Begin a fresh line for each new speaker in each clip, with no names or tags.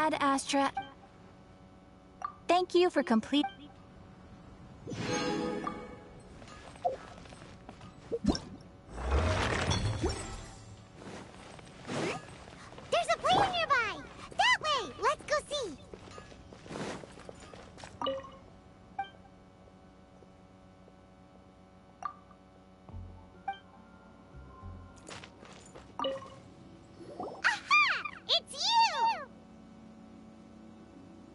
Ad Astra. Thank you for complete.
There's a player nearby! That way! Let's go see! Aha! It's you!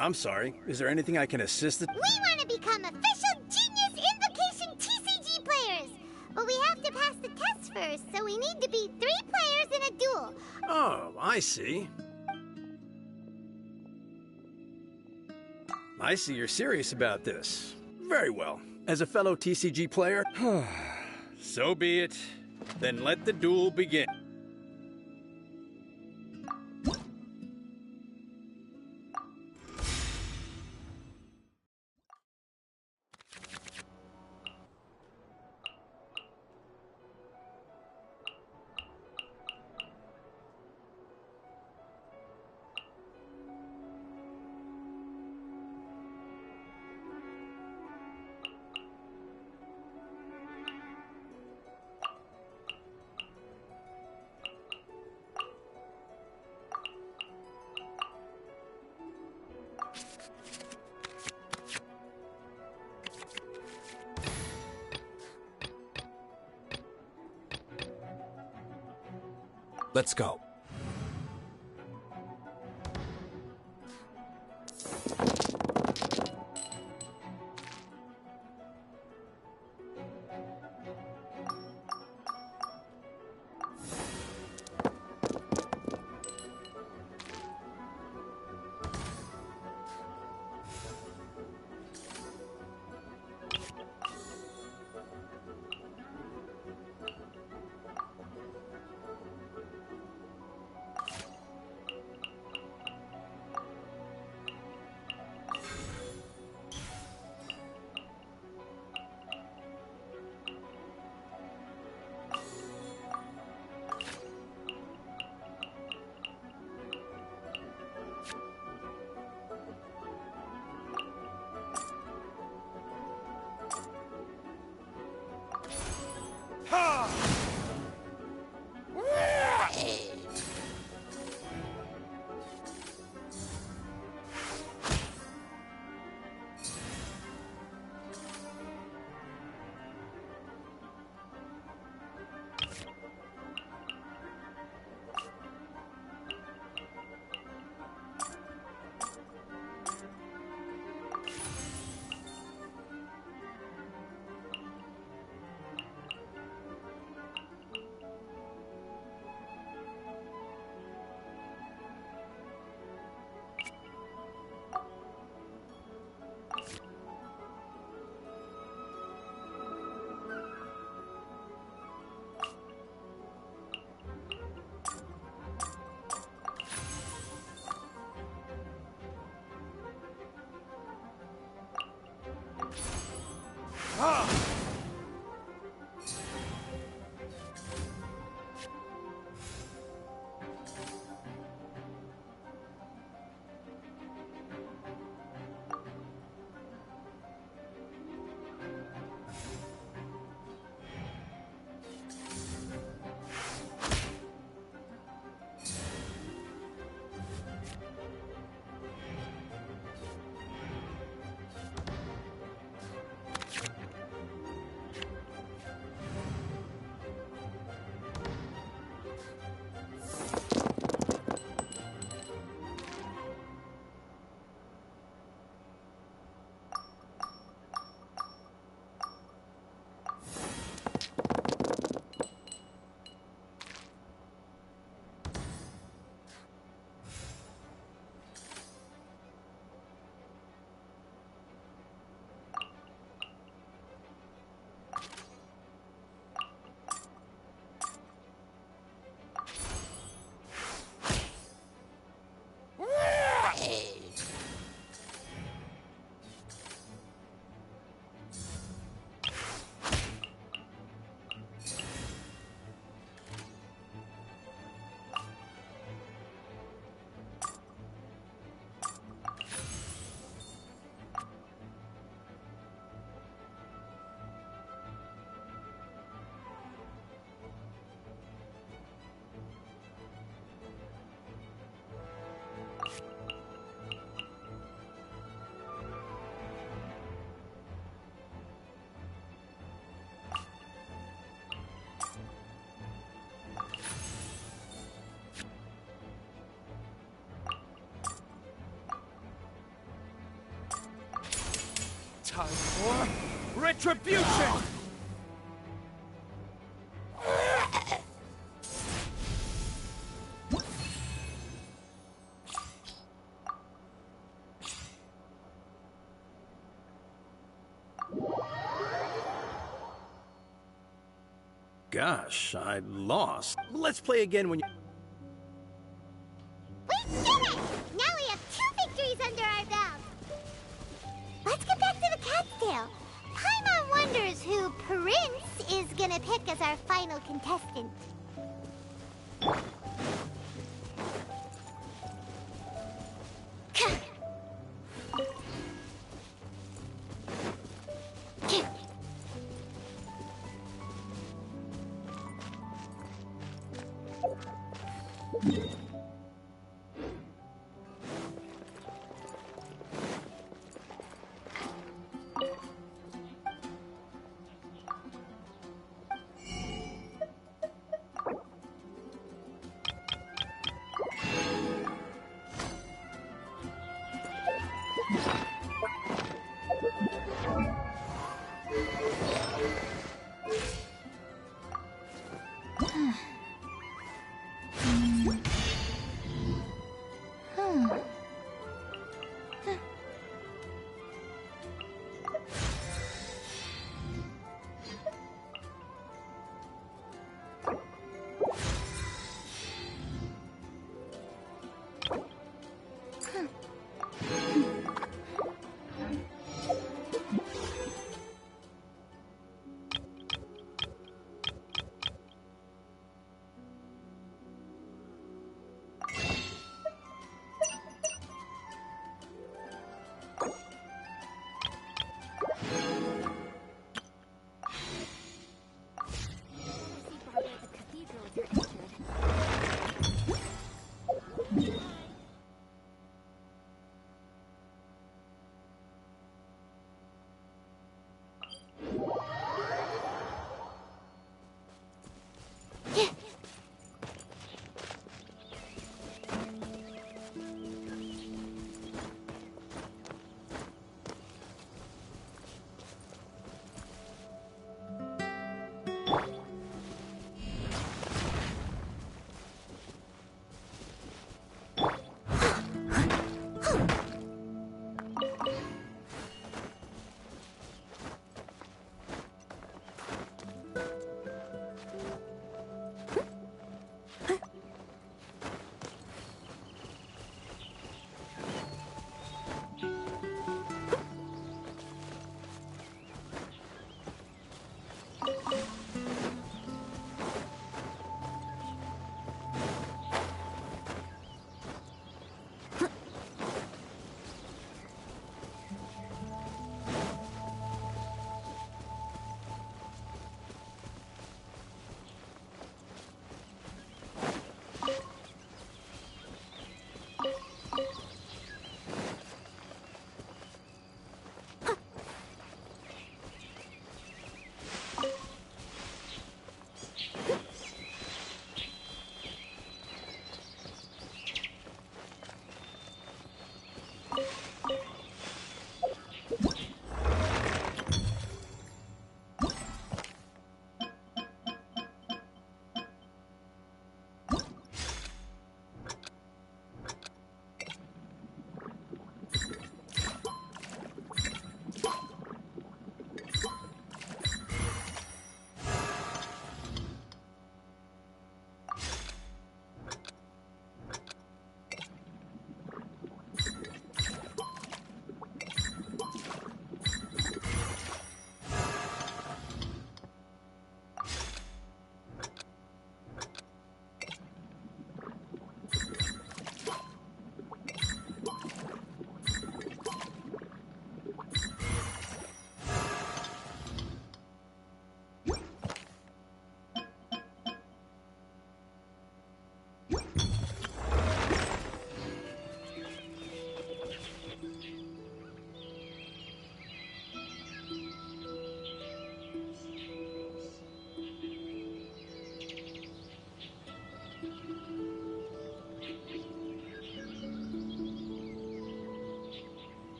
I'm sorry. Is there anything I can assist with?
We want to become official Genius Invocation TCG players! But we have to pass the test first, so we need to beat 3 players in a duel.
Oh, I see. I see you're serious about this. Very well. As a fellow TCG player, so be it. Then let the duel begin.
Let's go.
retribution! Gosh, I lost. Let's play again when you...
We did it! Now we have 2 victories under our belt. Let's get back to the cat's tail. Paimon wonders who Prince is gonna pick as our final contestant.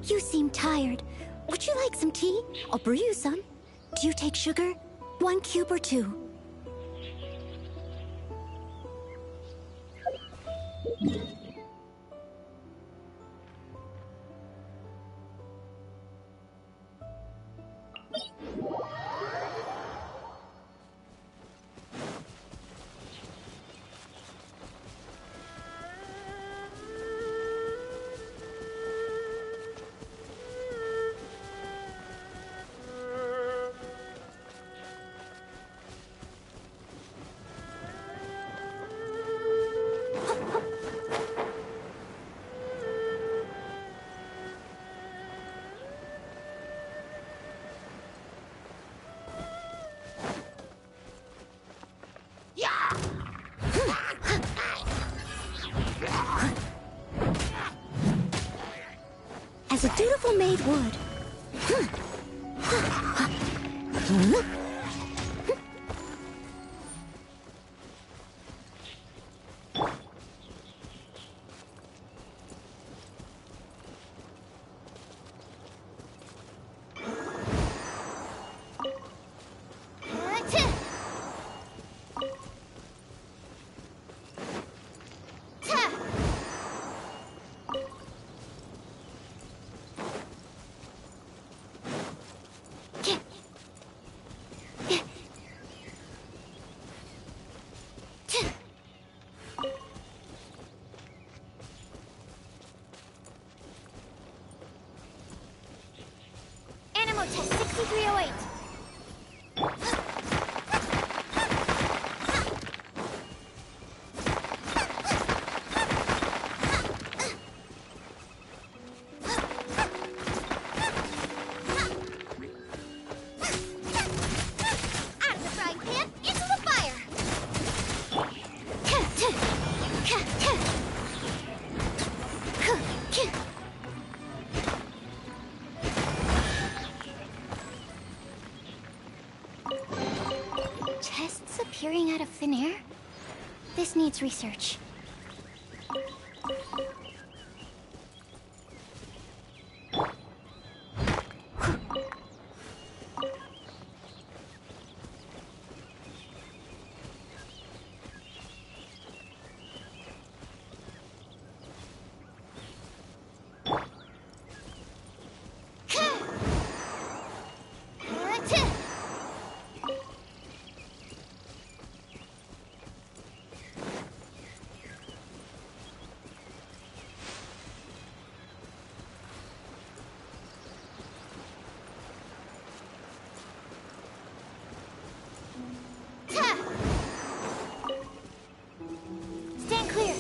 You seem tired. Would you like some tea? I'll brew you some. Do you take sugar? 1 cube or 2? As a dutiful maid would.
Animal test 6308. Out of the frying pan, into the fire.
Chests appearing out of thin air? This needs research.
Stand clear.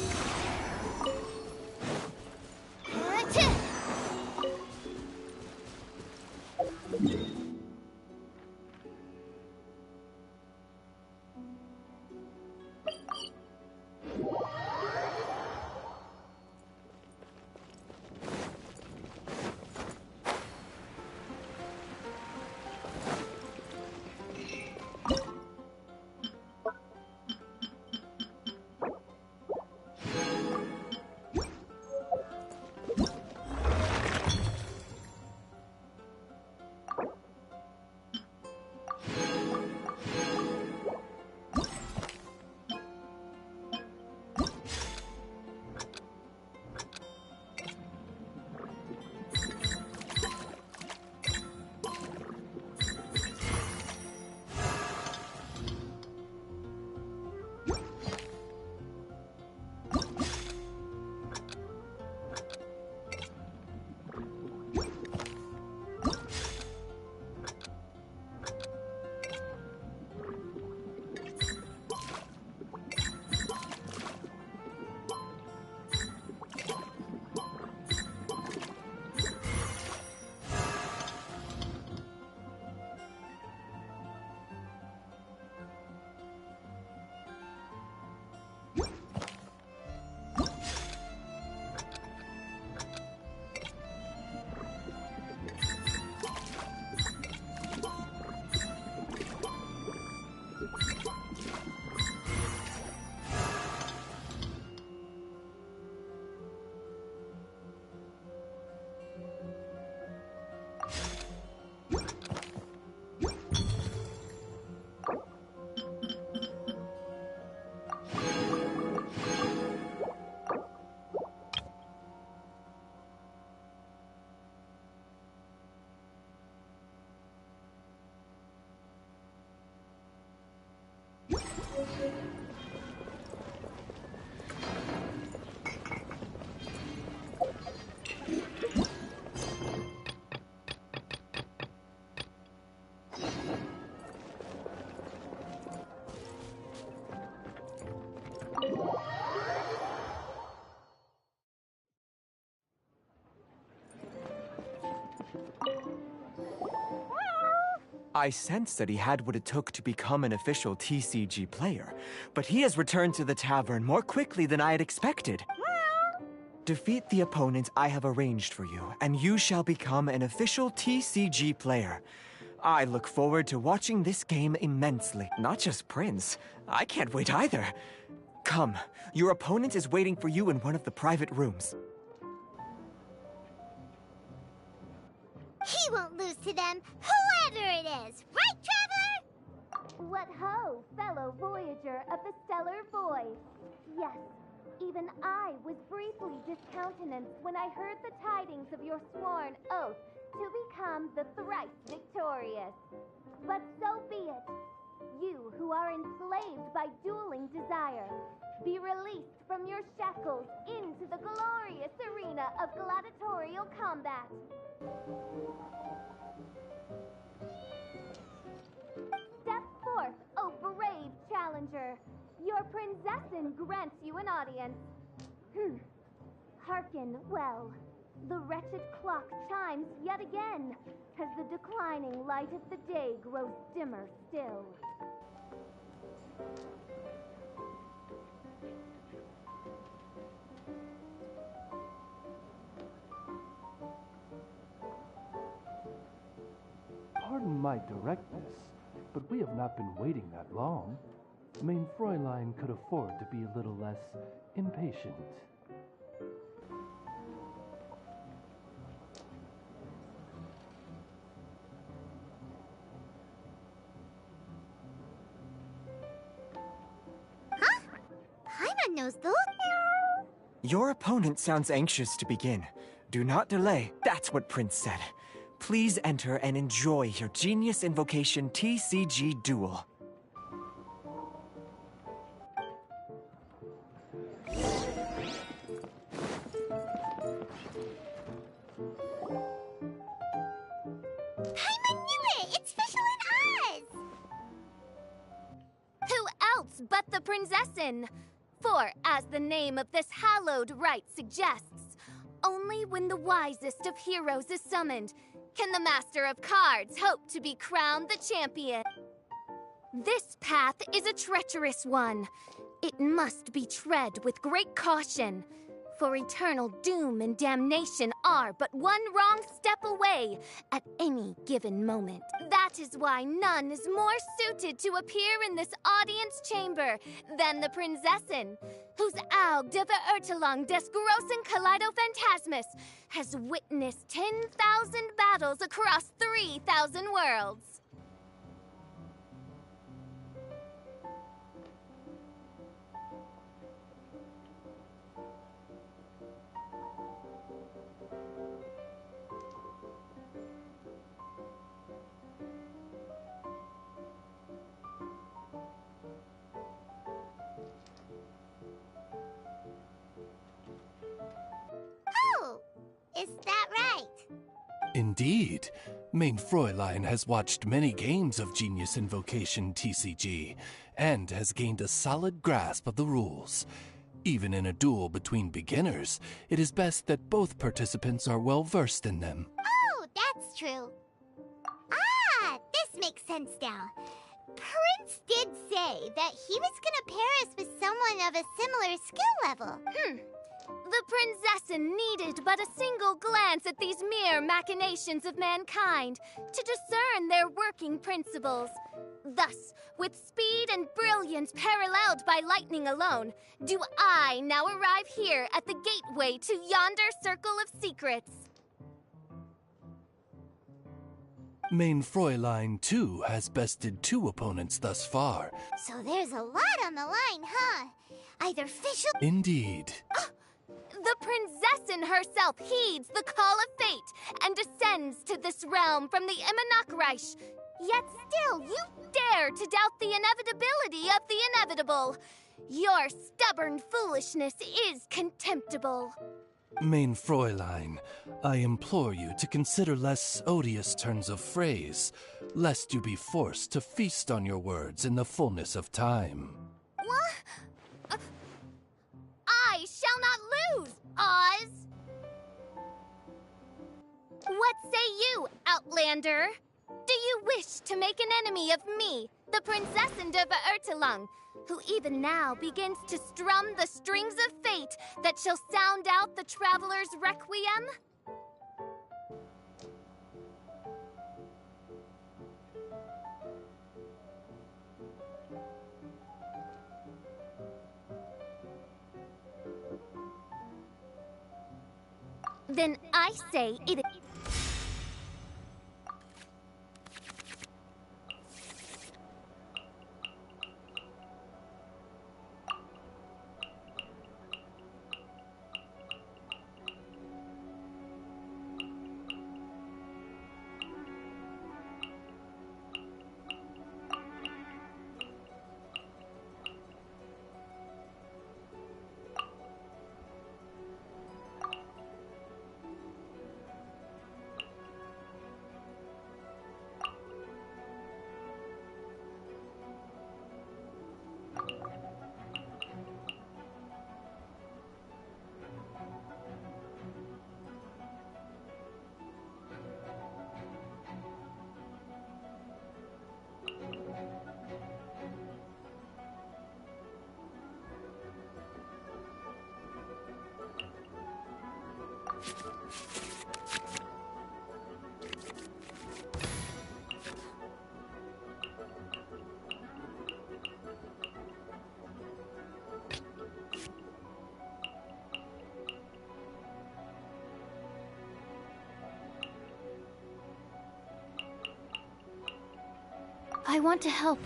I sensed that he had what it took to become an official TCG player, but he has returned to the tavern more quickly than I had expected. Defeat the opponent I have arranged for you, and you shall become an official TCG player. I look forward to watching this game immensely. Not just Prince. I can't wait either. Come, your opponent is waiting for you in one of the private rooms.
He won't lose to them, whoever it is. Right, Traveler?
What ho, fellow voyager of the stellar void. Yes, even I was briefly discountenanced when I heard the tidings of your sworn oath to become the thrice victorious. But so be it. You who are enslaved by dueling desire, be released from your shackles into the glorious arena of gladiatorial combat. Step forth, O brave challenger. Your princessin grants you an audience. Hearken well. The wretched clock chimes yet again, as the declining light of the day grows dimmer still.
Pardon my directness, but we have not been waiting that long. Mein Fräulein could afford to be a little less impatient.
Huh? Paimon knows those.
Your opponent sounds anxious to begin. Do not delay. That's what Prince said. Please enter and enjoy your Genius Invocation TCG duel.
Paimon knew it! It's Fisherland Oz!
Who else but the princessin? For, as the name of this hallowed rite suggests, only when the wisest of heroes is summoned can the Master of Cards hope to be crowned the champion. This path is a treacherous one. It must be tread with great caution, for eternal doom and damnation are but one wrong step away at any given moment. That is why none is more suited to appear in this audience chamber than the princessin, whose Aug de Verurtelung des großen Kaleido-Phantasmus has witnessed 10,000 battles across 3,000 worlds.
Oh, is that right?
Indeed. Mein Fräulein has watched many games of Genius Invocation TCG, and has gained a solid grasp of the rules. Even in a duel between beginners, it is best that both participants are well versed in them.
Oh, that's true. Ah, this makes sense now. Prince did say that he was gonna pair us with someone of a similar skill level.
The princessin needed but a single glance at these mere machinations of mankind to discern their working principles. Thus, with speed and brilliance paralleled by lightning alone, do I now arrive here at the gateway to yonder circle of secrets.
Mein Fräulein, too, has bested 2 opponents thus far.
So there's a lot on the line, huh? Either Fischl...
Indeed.
The princessin herself heeds the call of fate and descends to this realm from the Immanakreich. Yet still, you dare to doubt the inevitability of the inevitable. Your stubborn foolishness is contemptible.
Mein Fräulein, I implore you to consider less odious turns of phrase, lest you be forced to feast on your words in the fullness of time.
What? I shall not lose, Oz! What say you, Outlander? Do you wish to make an enemy of me, the Princessin of Ertelung, who even now begins to strum the strings of fate that shall sound out the traveler's requiem? Then I say it. I want to help.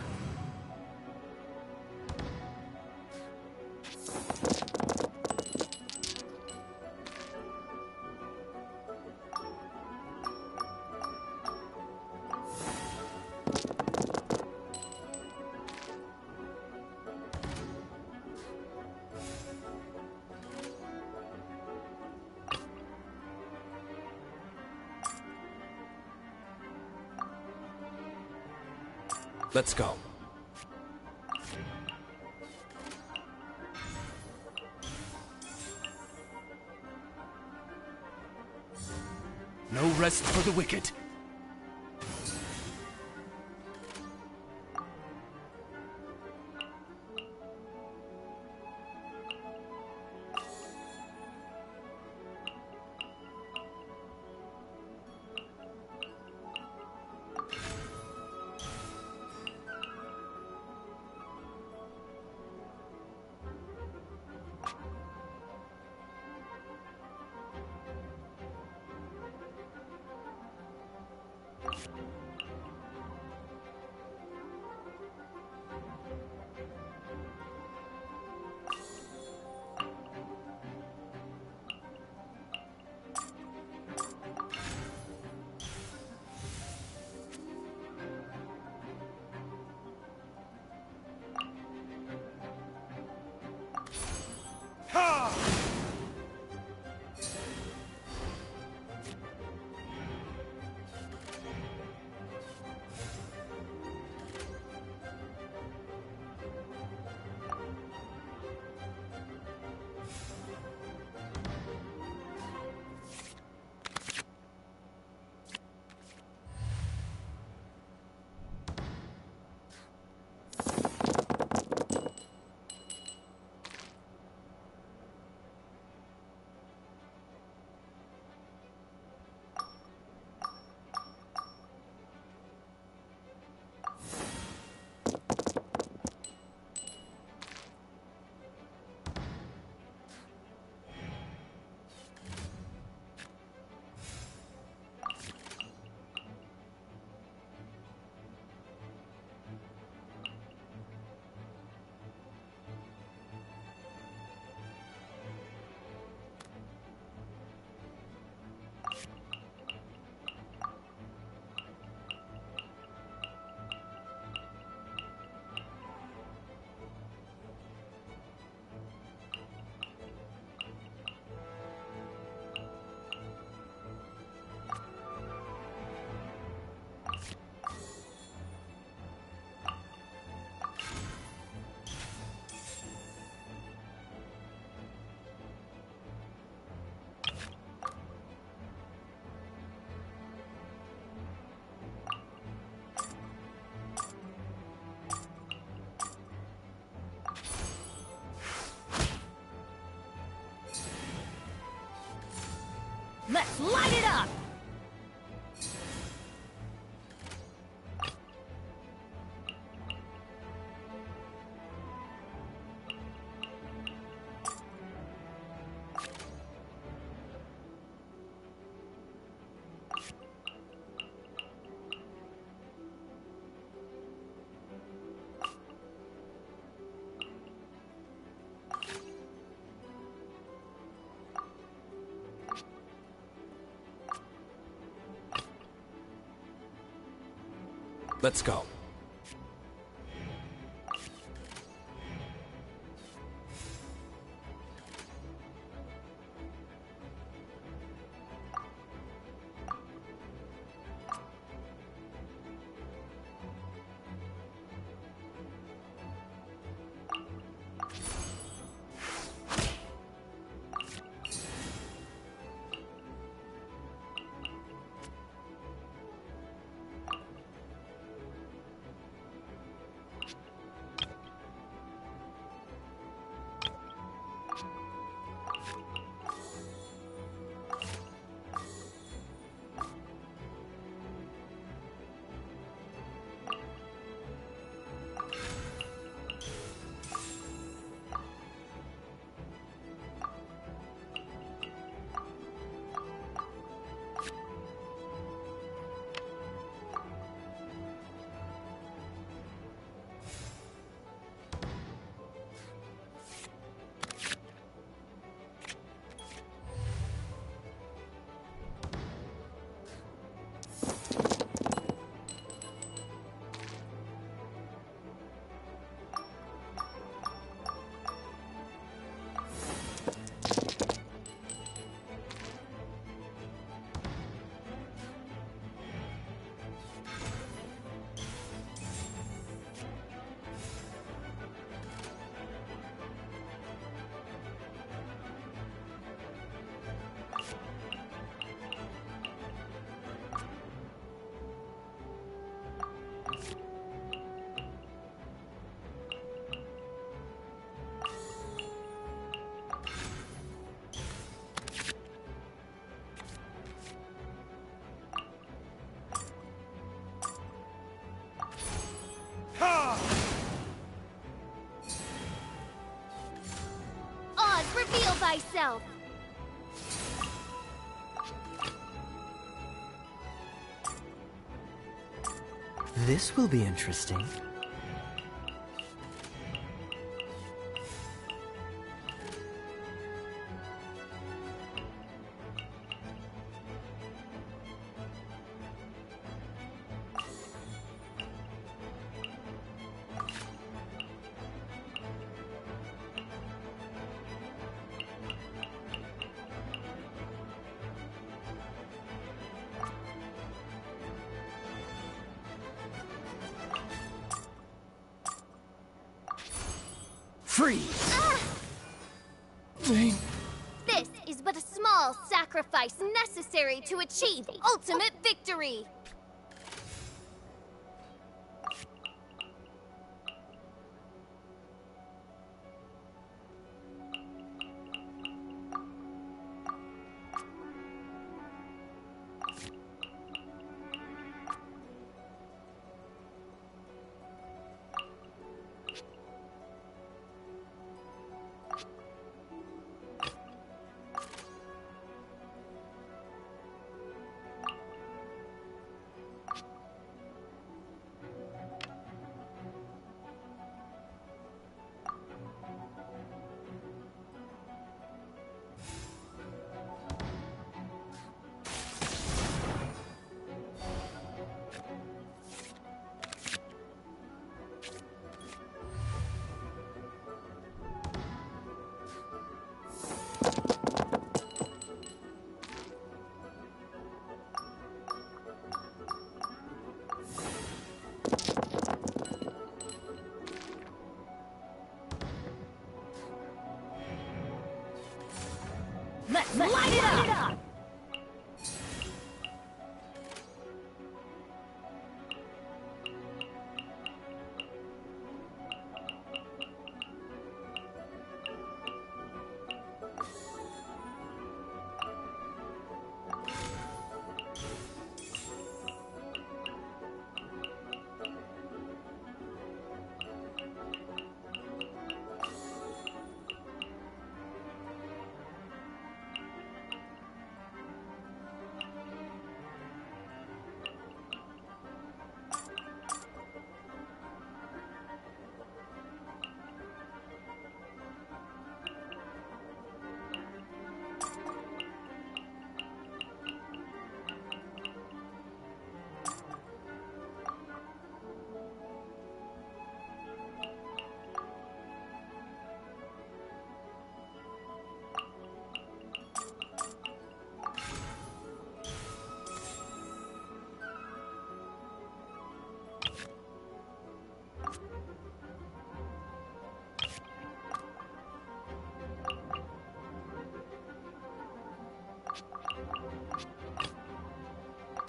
Let's go. No rest for the wicked.
Let's light it up!
Let's go.
Oz, reveal thyself!
This will be interesting.
Freeze!
This is but a small sacrifice necessary to achieve ultimate victory!
Let's light it up!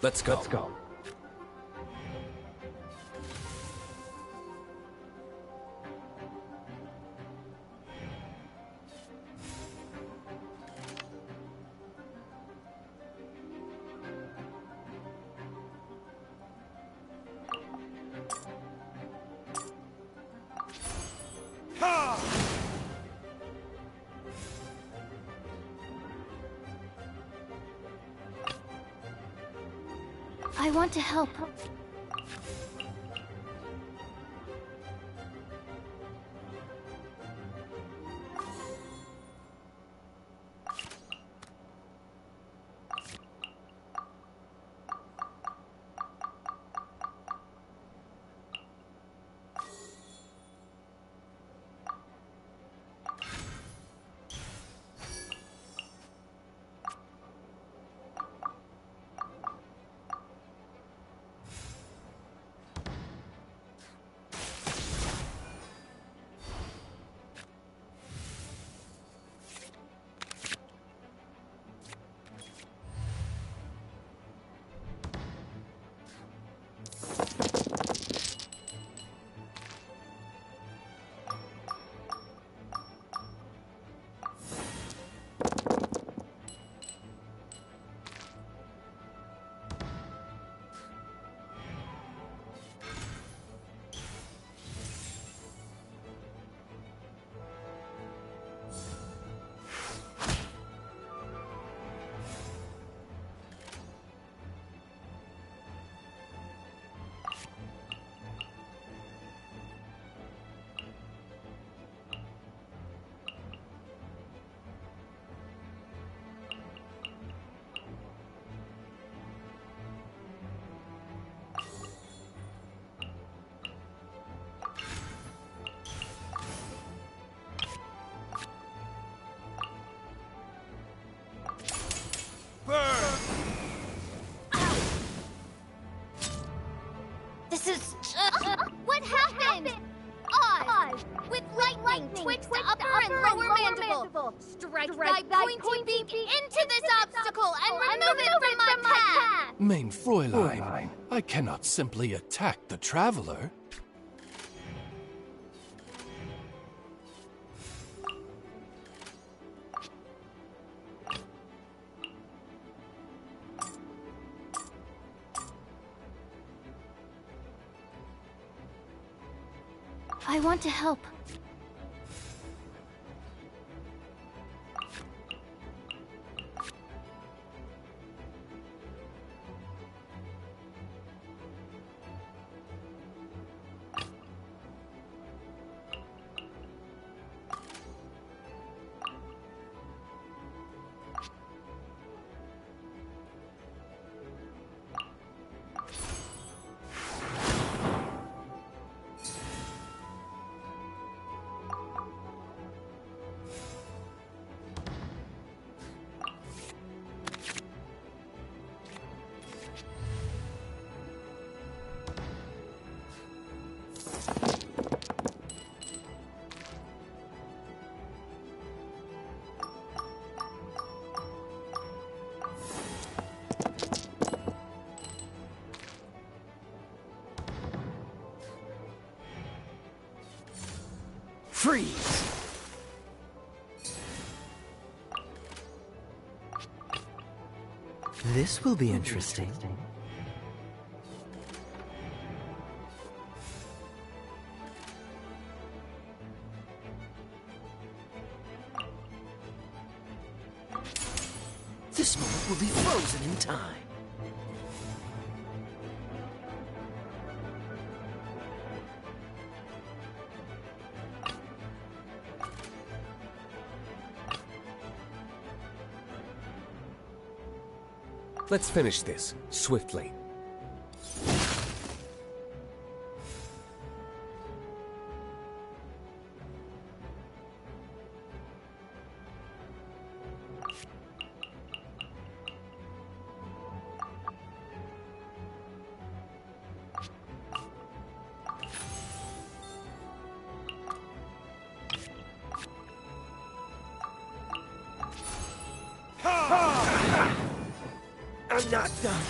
Let's go.
I want to help.
This is... what happened? Oz! With lightning twixt the upper and lower mandible. Strike thy pointy beak into this obstacle and remove it from my path!
Mein Fräulein, I cannot simply attack the traveler.
I want to help.
Freeze! This will be interesting. This moment will be frozen in time.
Let's finish this, swiftly.
I'm not done.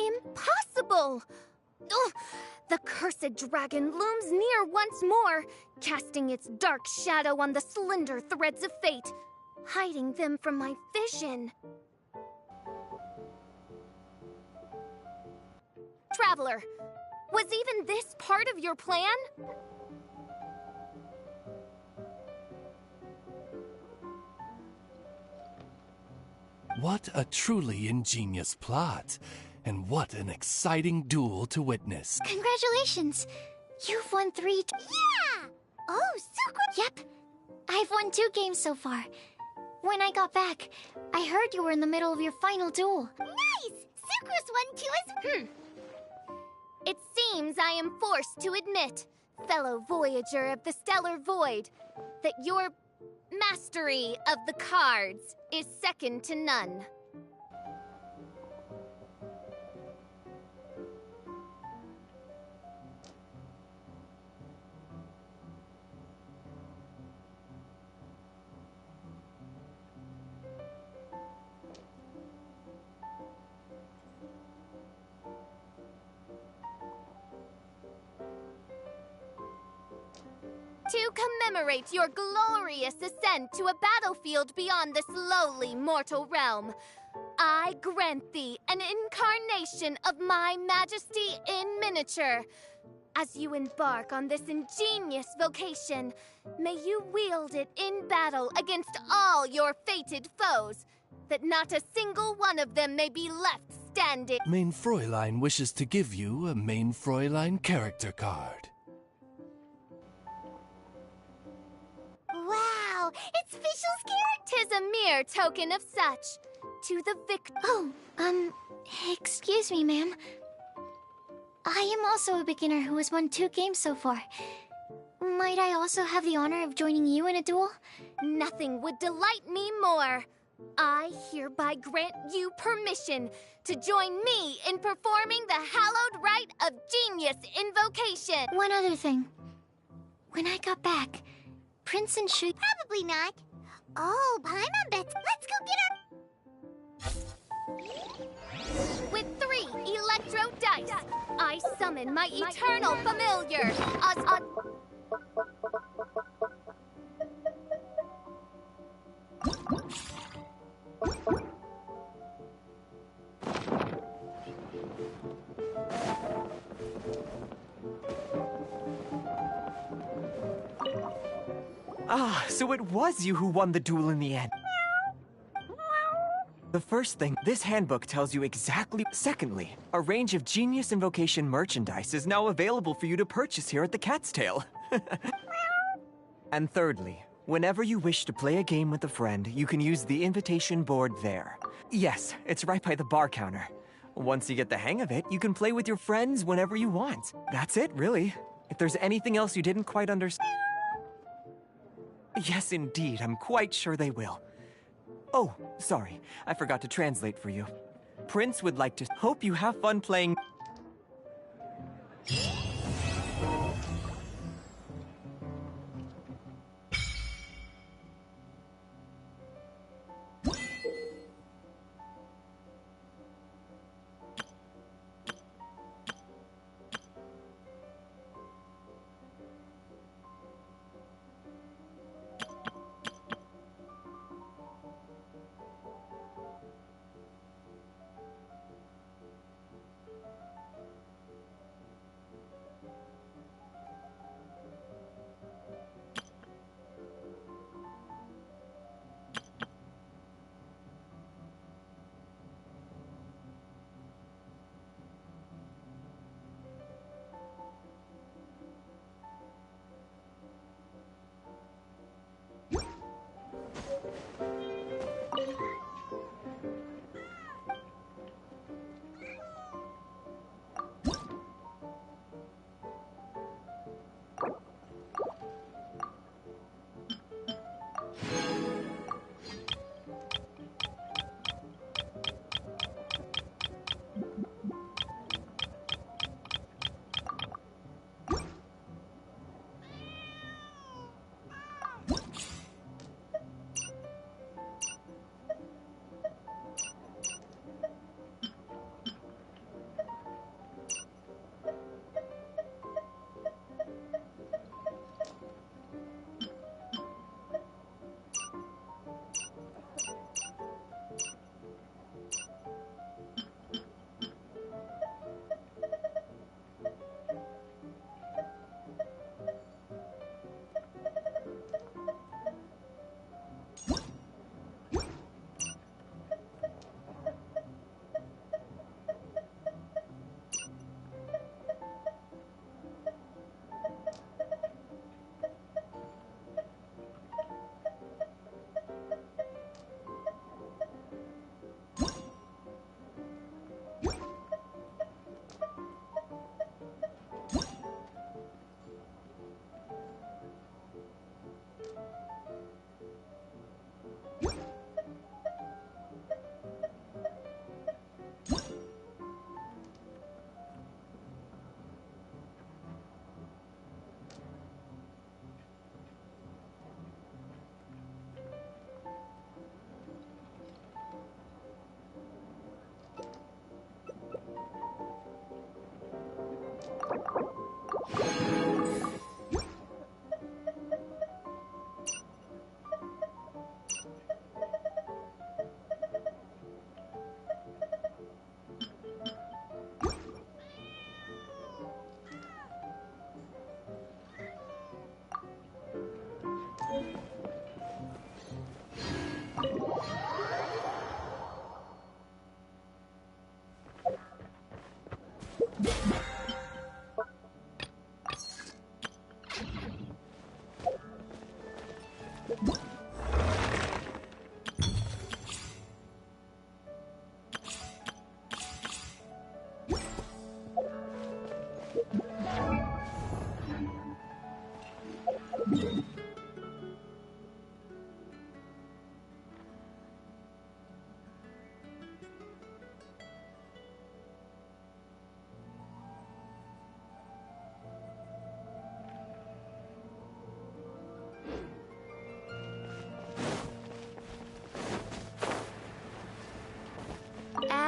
Impossible! Ugh, the cursed dragon looms near once more, casting its dark shadow on the slender threads of fate, hiding them from my vision. Traveler, was even this part of your plan?
What a truly ingenious plot. And what an exciting duel to witness.
Congratulations! You've won 3. Yeah! Oh, so good! Yep. I've won 2 games so far. When I got back, I heard you were in the middle of your final duel. Nice! Sucrus won 2 as
It seems I am forced to admit, fellow voyager of the Stellar Void, that your mastery of the cards is second to none. To commemorate your glorious ascent to a battlefield beyond this lowly mortal realm, I grant thee an incarnation of my majesty in miniature. As you embark on this ingenious vocation, may you wield it in battle against all your fated foes, that not a single one of them may be left standing.
Main Fräulein wishes to give you a Main Fräulein character card.
Wow! It's Fischl's carrot!
'Tis a mere token of such. To the victor.
Oh, excuse me, ma'am. I am also a beginner who has won 2 games so far. Might I also have the honor of joining you in a duel?
Nothing would delight me more. I hereby grant you permission to join me in performing the hallowed rite of genius invocation.
One other thing. When I got back, Prince and Shu... Probably not. Oh, Paimon bets. Let's go get our...
With 3 electro dice, I summon my eternal familiar, Oz.
Ah, so it was you who won the duel in the end. The first thing, this handbook tells you exactly. Secondly, a range of Genius Invocation merchandise is now available for you to purchase here at the Cat's Tail. And thirdly, whenever you wish to play a game with a friend, you can use the invitation board there. Yes, it's right by the bar counter. Once you get the hang of it, you can play with your friends whenever you want. That's it, really. If there's anything else you didn't quite understand... Yes, indeed, I'm quite sure they will. Oh, sorry, I forgot to translate for you. Prince would like to hope you have fun playing...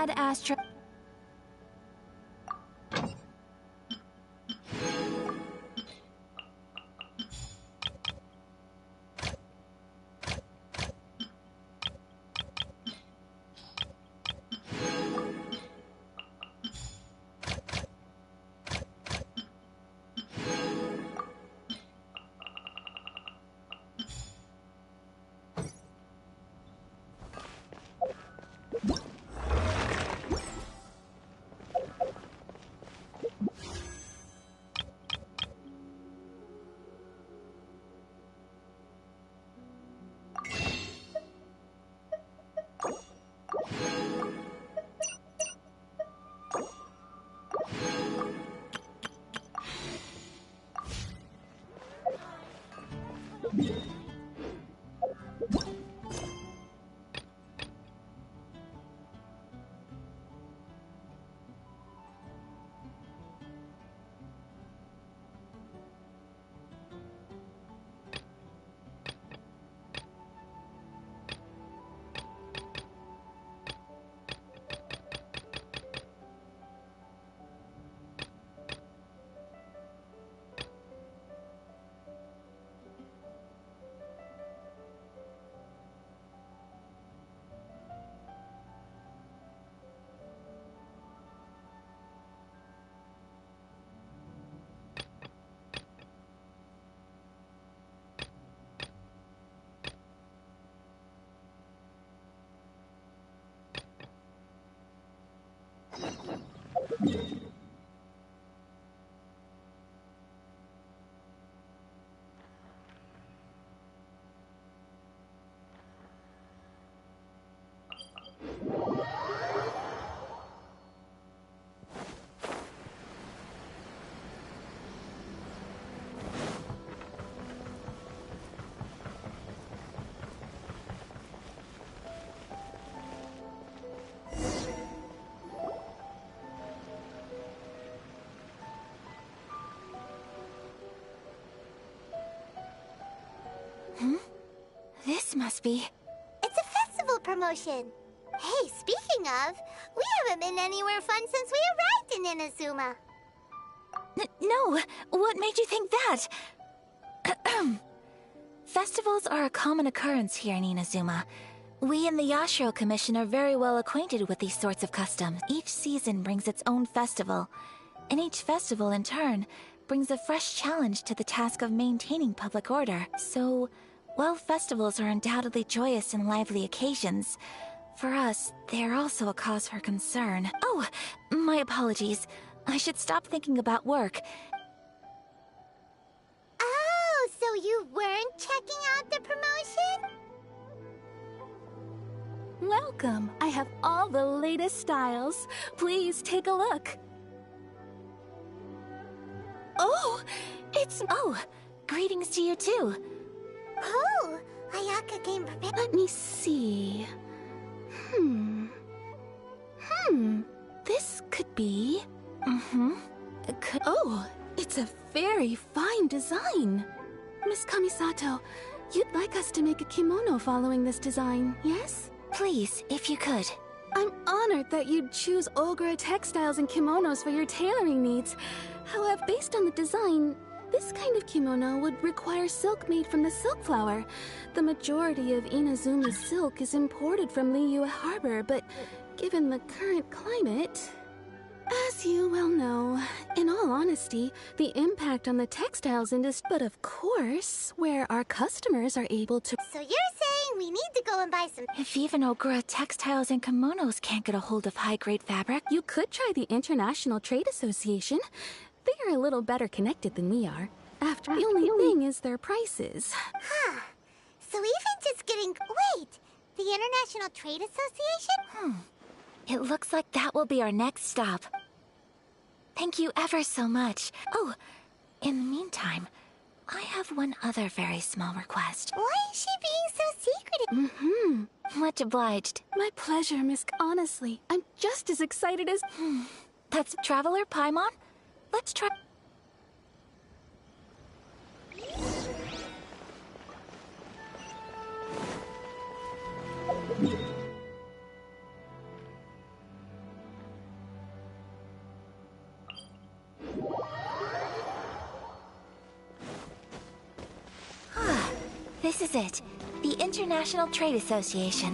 Ad Astra.
This must be...
It's a festival promotion. Hey, speaking of, we haven't been anywhere fun since we arrived in Inazuma.
No, what made you think that? Festivals are a common occurrence here in Inazuma. We in the Yashiro Commission are very well acquainted with these sorts of customs. Each season brings its own festival, and each festival, in turn, brings a fresh challenge to the task of maintaining public order. So, while festivals are undoubtedly joyous and lively occasions, for us, they are also a cause for concern. Oh, my apologies. I should stop thinking about work.
Oh, so you weren't checking out the promotion?
Welcome. I have all the latest styles. Please take a look. Oh, it's...
Oh, greetings to you too.
Oh, Ayaka came prepared.
Let me see. This could be... Oh, it's a very fine design. Miss Kamisato, you'd like us to make a kimono following this design, yes?
Please, if you could.
I'm honored that you'd choose Ogura textiles and kimonos for your tailoring needs. However, based on the design, this kind of kimono would require silk made from the silk flower. The majority of Inazuma's silk is imported from Liyue Harbor, but given the current climate... As you well know, in all honesty, the impact on the textiles industry... But of course, where our customers are able to...
So you're saying we need to go and buy some...
If even Ogura textiles and kimonos can't get a hold of high-grade fabric...
You could try the International Trade Association. They are a little better connected than we are. After the only thing is their prices.
Huh. So even just getting... Wait! The International Trade Association?
It looks like that will be our next stop. Thank you ever so much. Oh, in the meantime, I have one other very small request.
Why is she being so secretive?
Much obliged.
My pleasure, Miss... Honestly, I'm just as excited as...
That's Traveler Paimon? Let's try... This is it. The International Trade Association.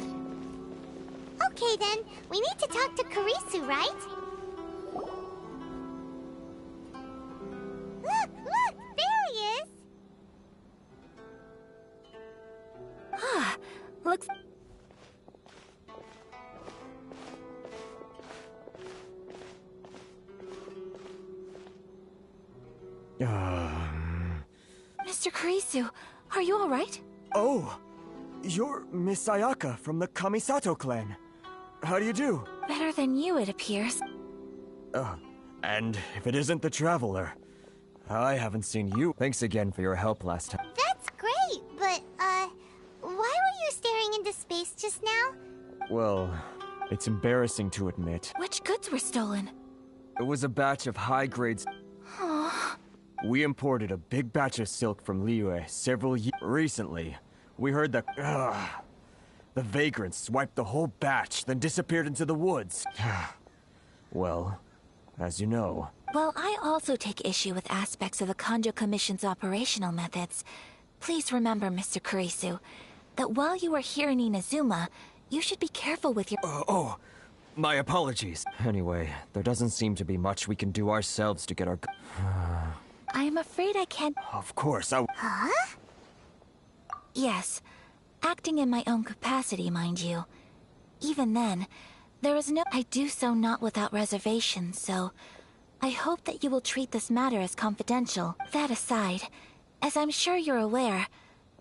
Okay then, we need to talk to Karisu, right? Look! There he is!
Ah, looks... Mr. Karisu, are you alright?
Oh, you're Miss Sayaka from the Kamisato clan. How do you do?
Better than you, it appears.
And if it isn't the Traveler, I haven't seen you. Thanks again for your help last time.
That's great, but, why were you staring into space just now?
Well, it's embarrassing to admit.
Which goods were stolen?
It was a batch of high grades. We imported a big batch of silk from Liyue several years. Recently, we heard that the vagrants swiped the whole batch, then disappeared into the woods. Well, as you know.
Well, I also take issue with aspects of the Kanjo Commission's operational methods. Please remember, Mr. Karisu, that while you are here in Inazuma, you should be careful with your—
my apologies. Anyway, there doesn't seem to be much we can do ourselves to get our—
I am afraid I can't—
Of course,
Huh?
Yes, acting in my own capacity, mind you. Even then, there is no— I do so not without reservation, so I hope that you will treat this matter as confidential. That aside, as I'm sure you're aware,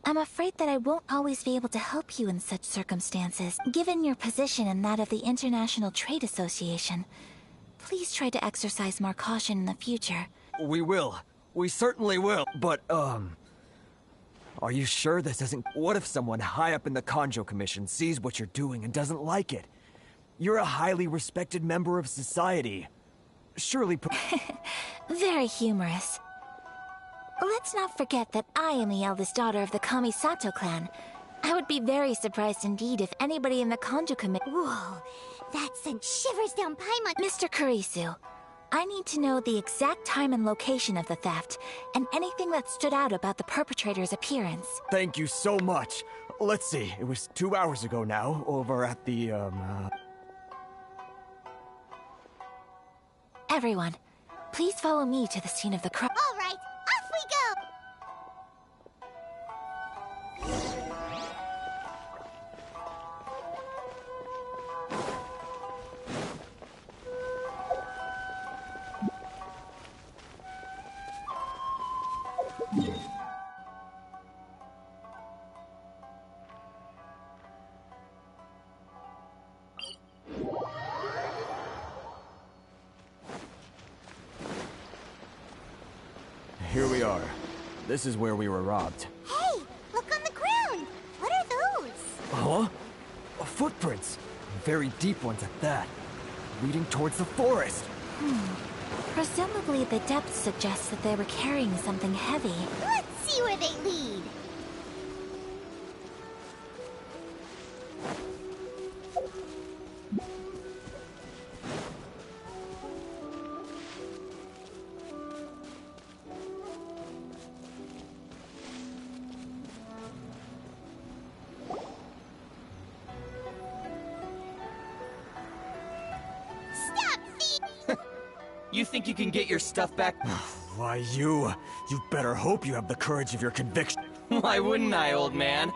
I'm afraid that I won't always be able to help you in such circumstances. Given your position and that of the International Trade Association, please try to exercise more caution in the future.
We will. We certainly will. But, are you sure this isn't— What if someone high up in the Kanjo Commission sees what you're doing and doesn't like it? You're a highly respected member of society. Surely—
Very humorous. Let's not forget that I am the eldest daughter of the Kamisato clan. I would be very surprised indeed if anybody in the Kanjo Commission—
Whoa, that sent shivers down Paimon.
Mr. Karisu, I need to know the exact time and location of the theft, and anything that stood out about the perpetrator's appearance.
Thank you so much. Let's see, it was 2 hours ago now, over at the,
Everyone, please follow me to the scene of the crime.
All right, off we go!
Here we are. This is where we were robbed.
Hey, look on the ground! What are those?
Huh? Footprints. Very deep ones at that. Leading towards the forest.
Presumably the depth suggests that they were carrying something heavy.
Let's see where they lead.
You think you can get your stuff back?
Why, you better hope you have the courage of your conviction.
Why wouldn't I, old man?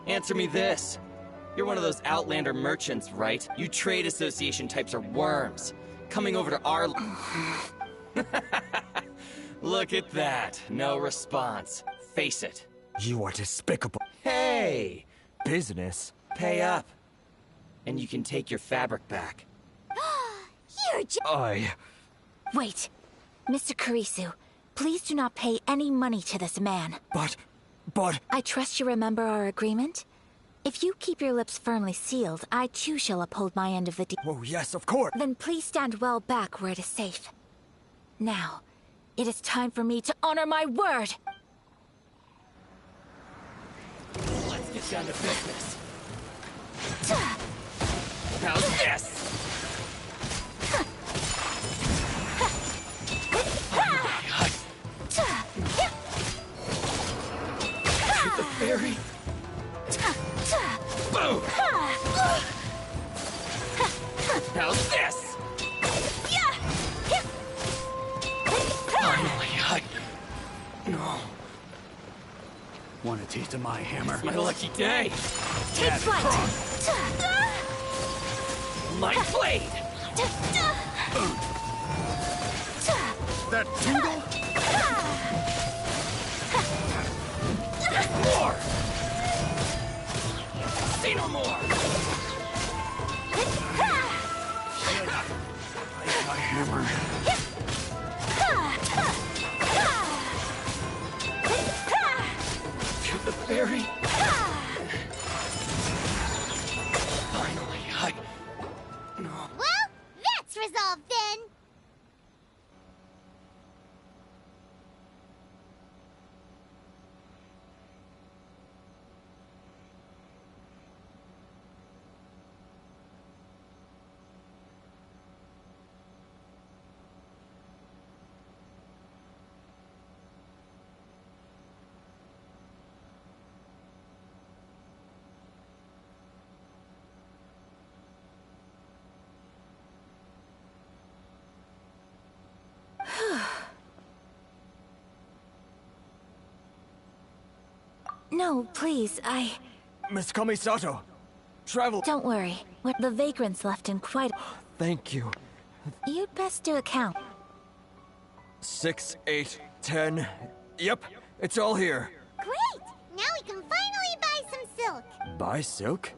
Answer me this. You're one of those Outlander merchants, right? You trade association types are worms. Coming over to our... Look at that. No response. Face it.
You are despicable.
Hey!
Business?
Pay up. And you can take your fabric back.
You're just...
Wait, Mr. Karisu, please do not pay any money to this man.
But...
I trust you remember our agreement? If you keep your lips firmly sealed, I too shall uphold my end of the deal.
Oh, yes, of course.
Then please stand well back where it is safe. Now, it is time for me to honor my word!
Let's get down to business. How's this? The fairy?
to my hammer.
My lucky day!
Take flight!
My blade!
That tingle?
More! Say no more!
My hammer.
To the berry! Finally, No.
Well, that's resolved then.
No, please,
Miss Kamisato, travel.
Don't worry. The vagrant's left in quite...
Thank you.
You'd best do a count.
6, 8, 10. Yep, it's all here.
Great! Now we can finally buy some silk.
Buy silk?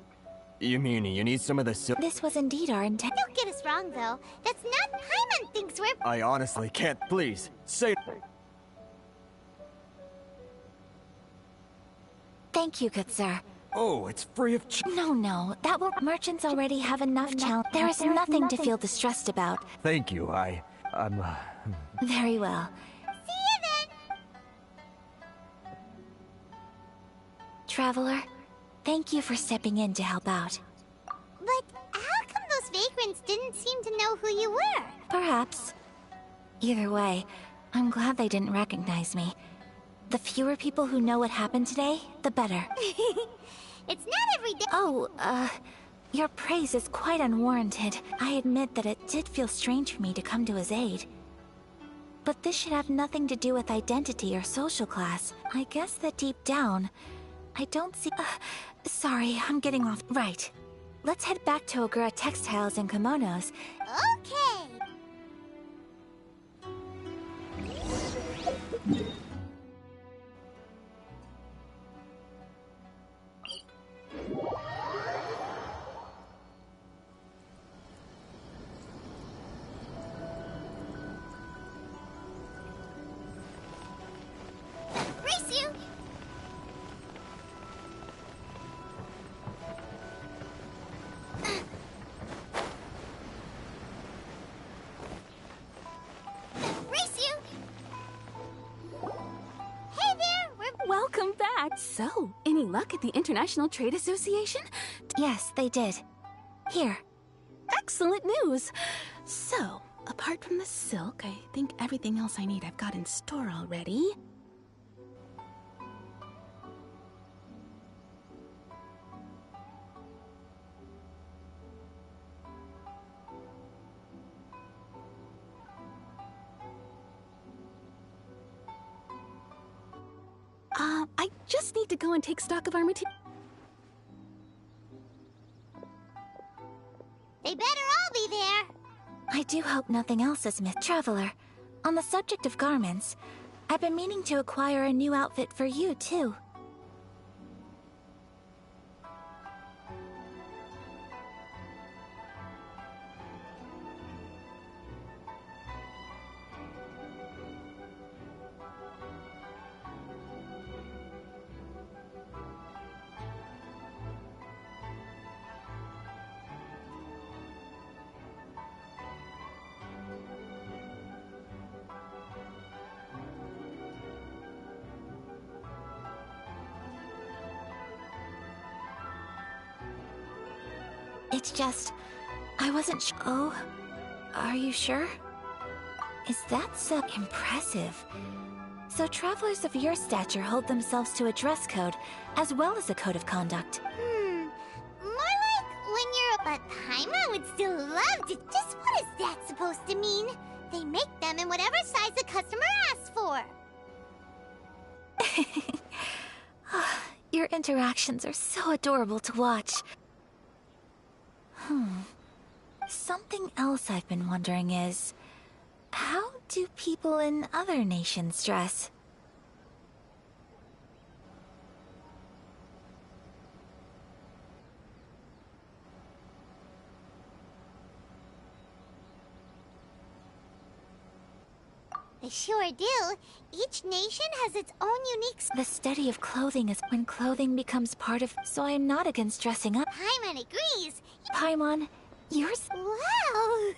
You mean you need some of the silk?
This was indeed our intent.
Don't get us wrong, though. That's not Paimon thinks we're...
I honestly can't. Please, say...
Thank you, good sir.
Oh, it's free of
No, that will... Merchants already have enough challenge. There is nothing to feel distressed about.
Thank you, I'm...
Very well.
See you then!
Traveler, thank you for stepping in to help out.
But how come those vagrants didn't seem to know who you were?
Perhaps. Either way, I'm glad they didn't recognize me. The fewer people who know what happened today, the better.
It's not every day...
Oh, your praise is quite unwarranted. I admit that it did feel strange for me to come to his aid. But this should have nothing to do with identity or social class. I guess that deep down, I don't see... sorry, I'm getting off... Right. Let's head back to Ogura Textiles and Kimonos.
Okay! Race you! Race you! Hey there, we're...
Welcome back. So, any luck at the International Trade Association?
Yes, they did. Here.
Excellent news. So, apart from the silk, I think everything else I need I've got in store already. I just need to go and take stock of our material.
They better all be there.
I do hope nothing else is missed. Traveler, on the subject of garments, I've been meaning to acquire a new outfit for you, too. It's just... I wasn't Oh? Are you sure? Is that so impressive? So travelers of your stature hold themselves to a dress code, as well as a code of conduct.
More like when you're... But Paimon would still love to... Just what is that supposed to mean? They make them in whatever size the customer asks for.
Your interactions are so adorable to watch. Something else I've been wondering is, how do people in other nations dress?
They sure do. Each nation has its own unique...
The study of clothing is when clothing becomes part of... So I'm not against dressing up.
Paimon agrees.
Paimon, yours...
Wow!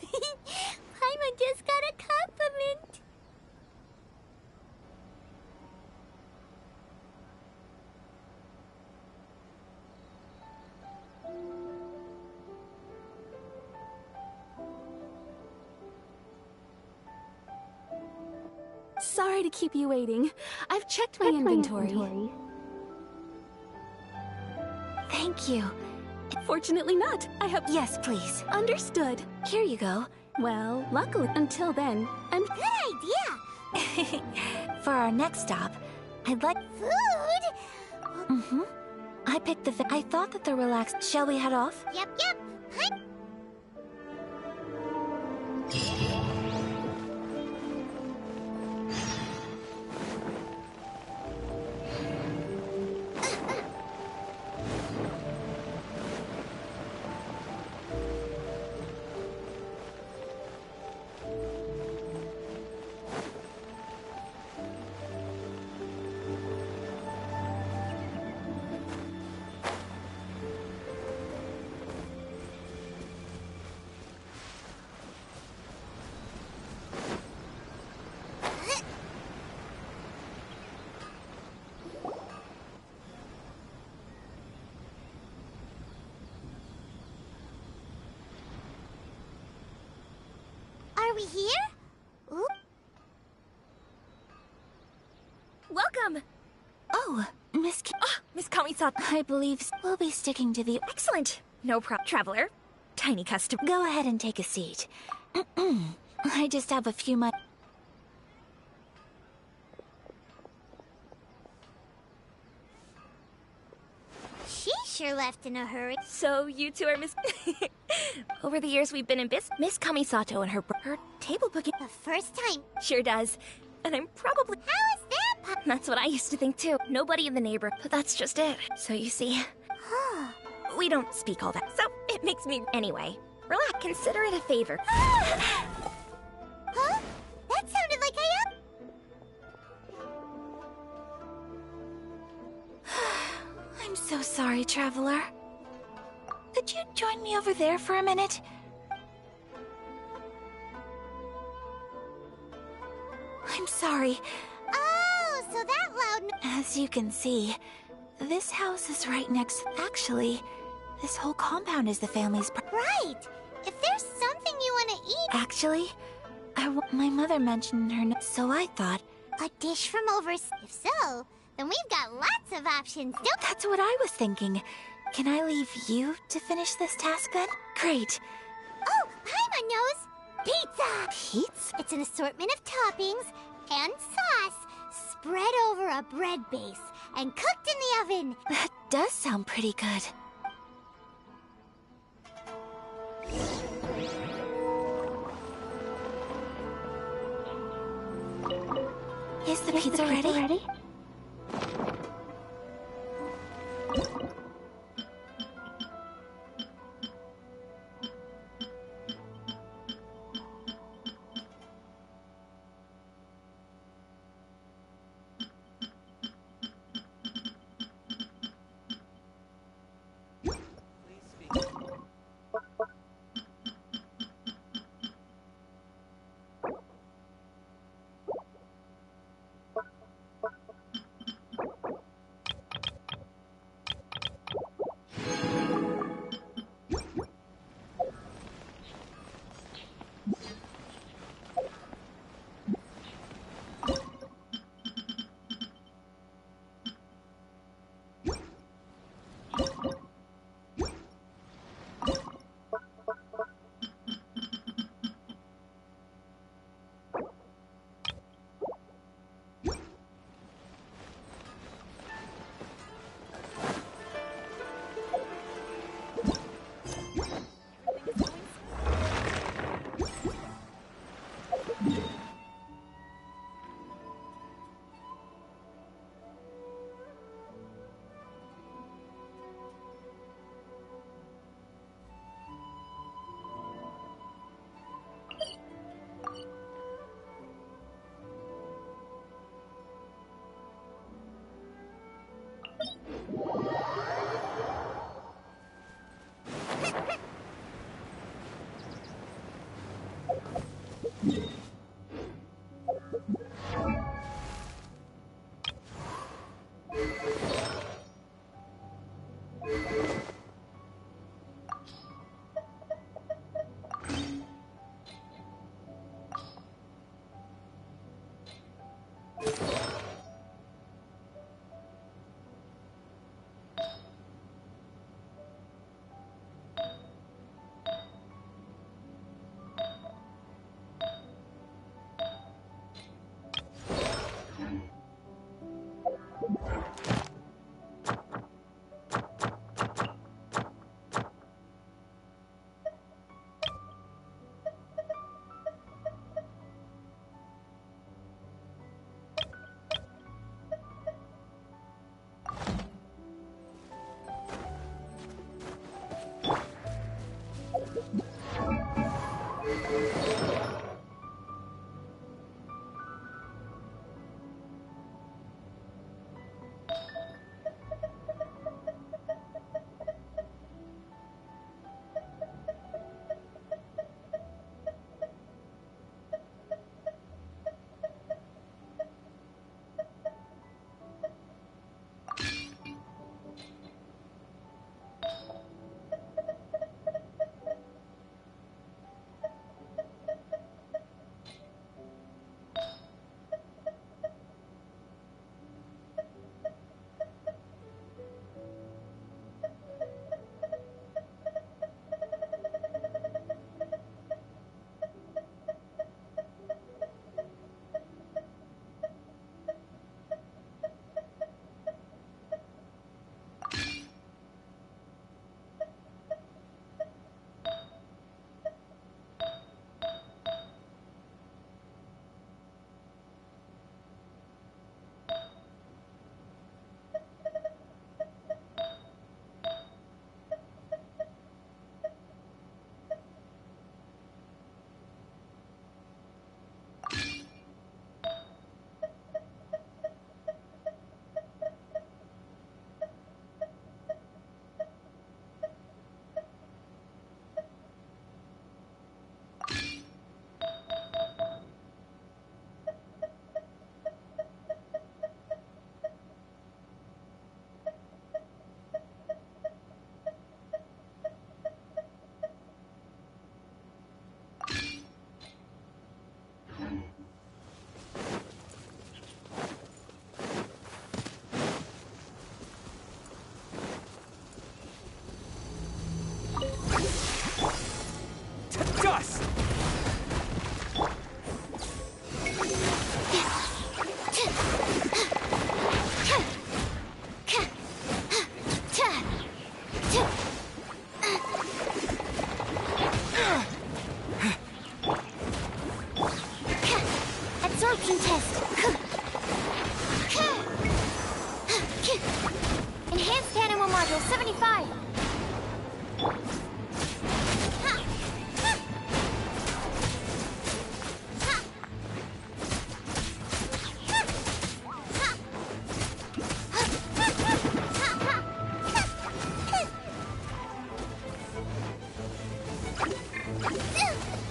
Paimon just got a compliment.
Sorry to keep you waiting. I've checked my inventory.
Thank you.
Fortunately not. I have...
Yes, please.
Understood.
Here you go.
Well, luckily, until then, I'm...
Good idea.
For our next stop, I'd like...
Food?
I picked the... I thought that the relaxed... Shall we head off?
Yep. Hi. Are we here? Oop.
Welcome! Oh, Miss Kami-san. I believe we'll be sticking to the...
Excellent! No traveler. Tiny custom.
Go ahead and take a seat. I just have a few
She sure left in a hurry.
So you two are Miss... Over the years we've been in Miss Kamisato and her table booking
The first time.
sure does. And I'm probably...
How is that
That's what I used to think too. Nobody in the neighborhood, but that's just it. So you see, we don't speak all that. So it makes me... Anyway, relax. Consider it a favor.
Huh? That sounded like
I'm so sorry, traveler. Could you join me over there for a minute? I'm sorry.
Oh, so that loud...
As you can see, this house is right next... Actually, this whole compound is the family's...
Right! If there's something you want to eat...
Actually, my mother mentioned her... So I thought...
A dish from overseas. If so, then we've got lots of options. Don't...
That's what I was thinking. Can I leave you to finish this task then? Great.
Oh, Paimon knows! Pizza!
Pizza?
It's an assortment of toppings and sauce spread over a bread base and cooked in the oven.
That does sound pretty good. Is the pizza ready?
Dust!
Absorption test. Enhanced animal module 75.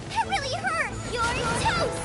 That really hurt! You're toast!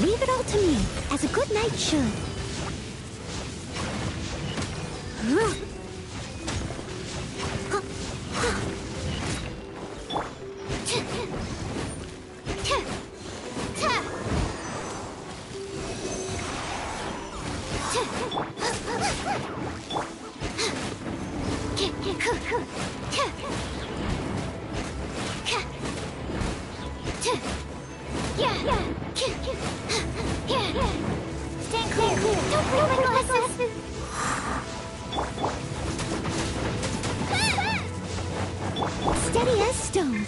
Leave it all to me, as a good knight should. Stand clear. Don't break my glasses. Steady as stone.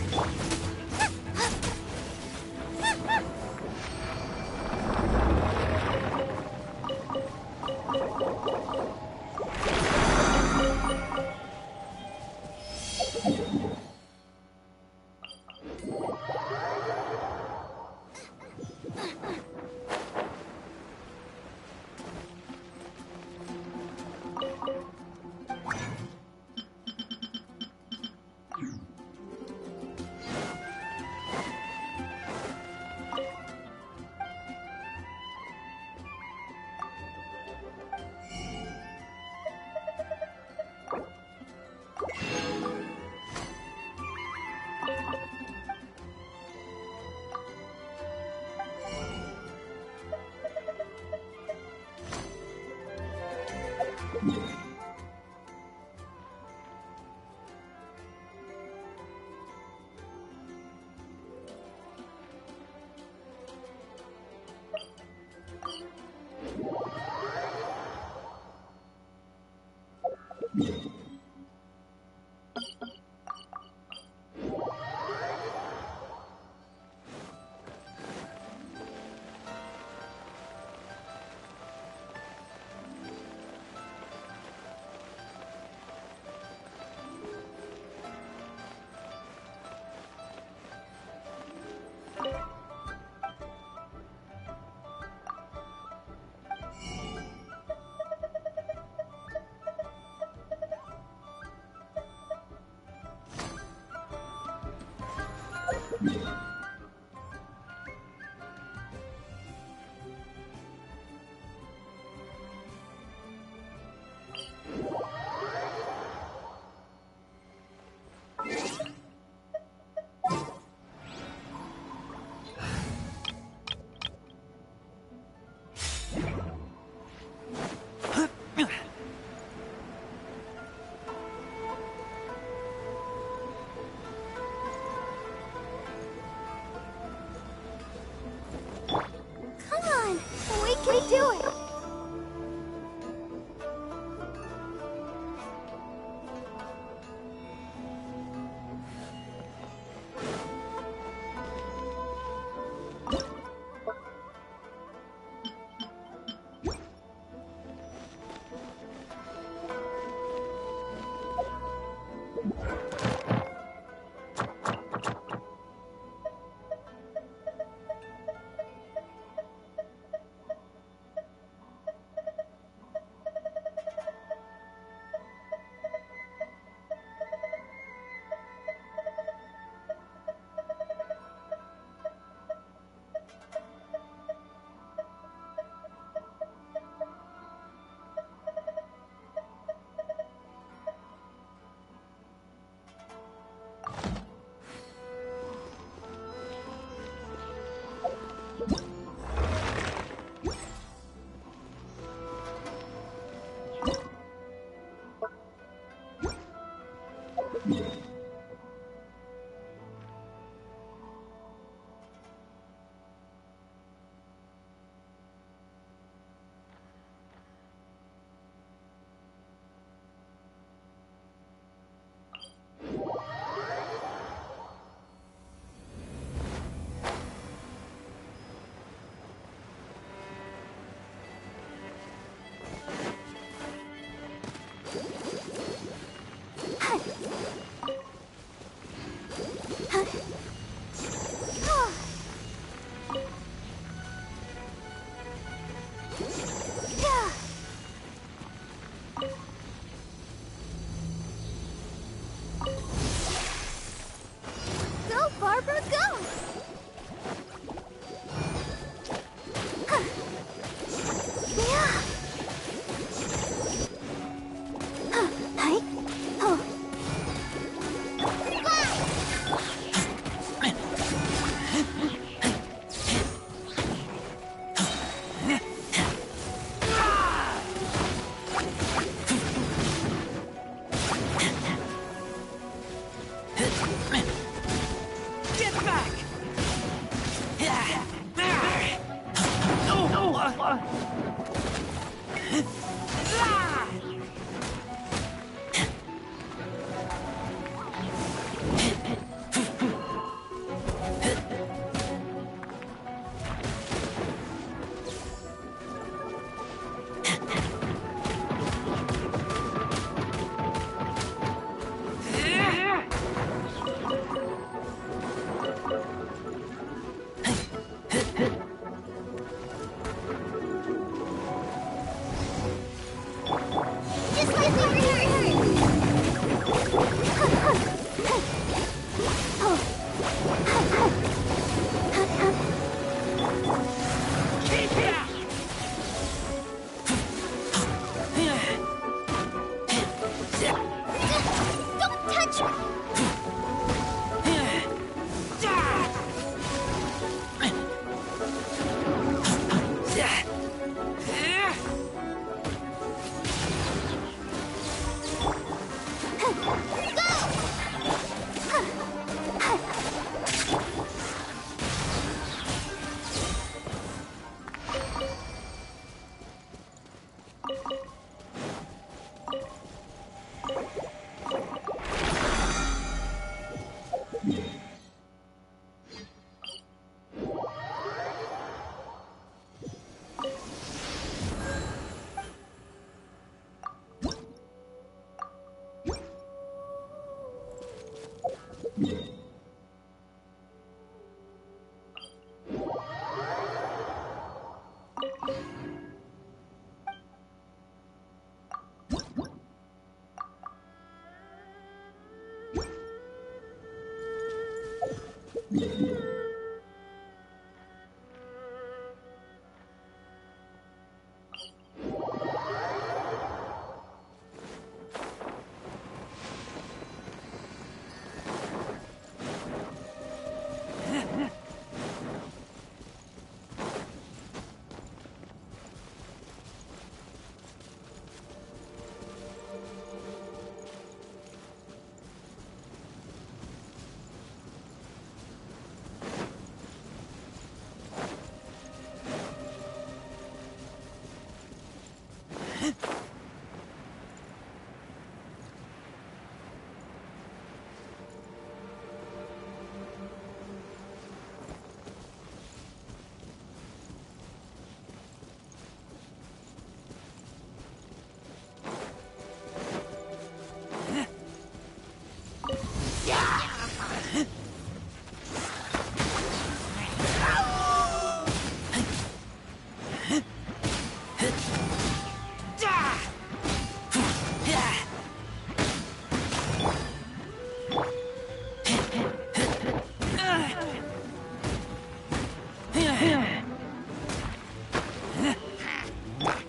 Do it!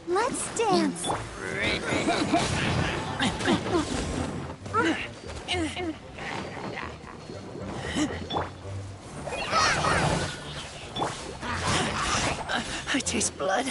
Let's dance.
I taste blood.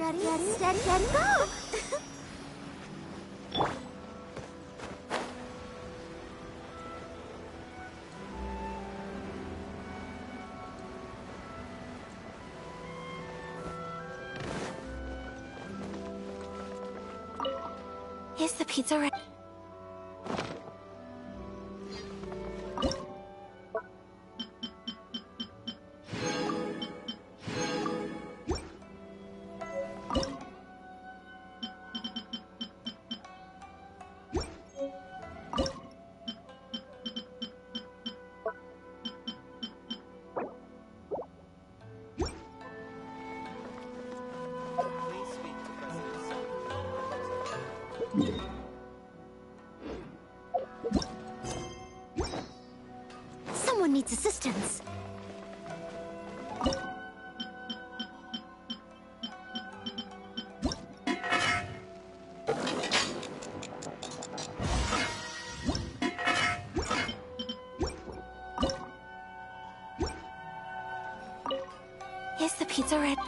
Ready, steady, go!
Is the pizza ready?
Someone needs assistance.
Is the pizza ready?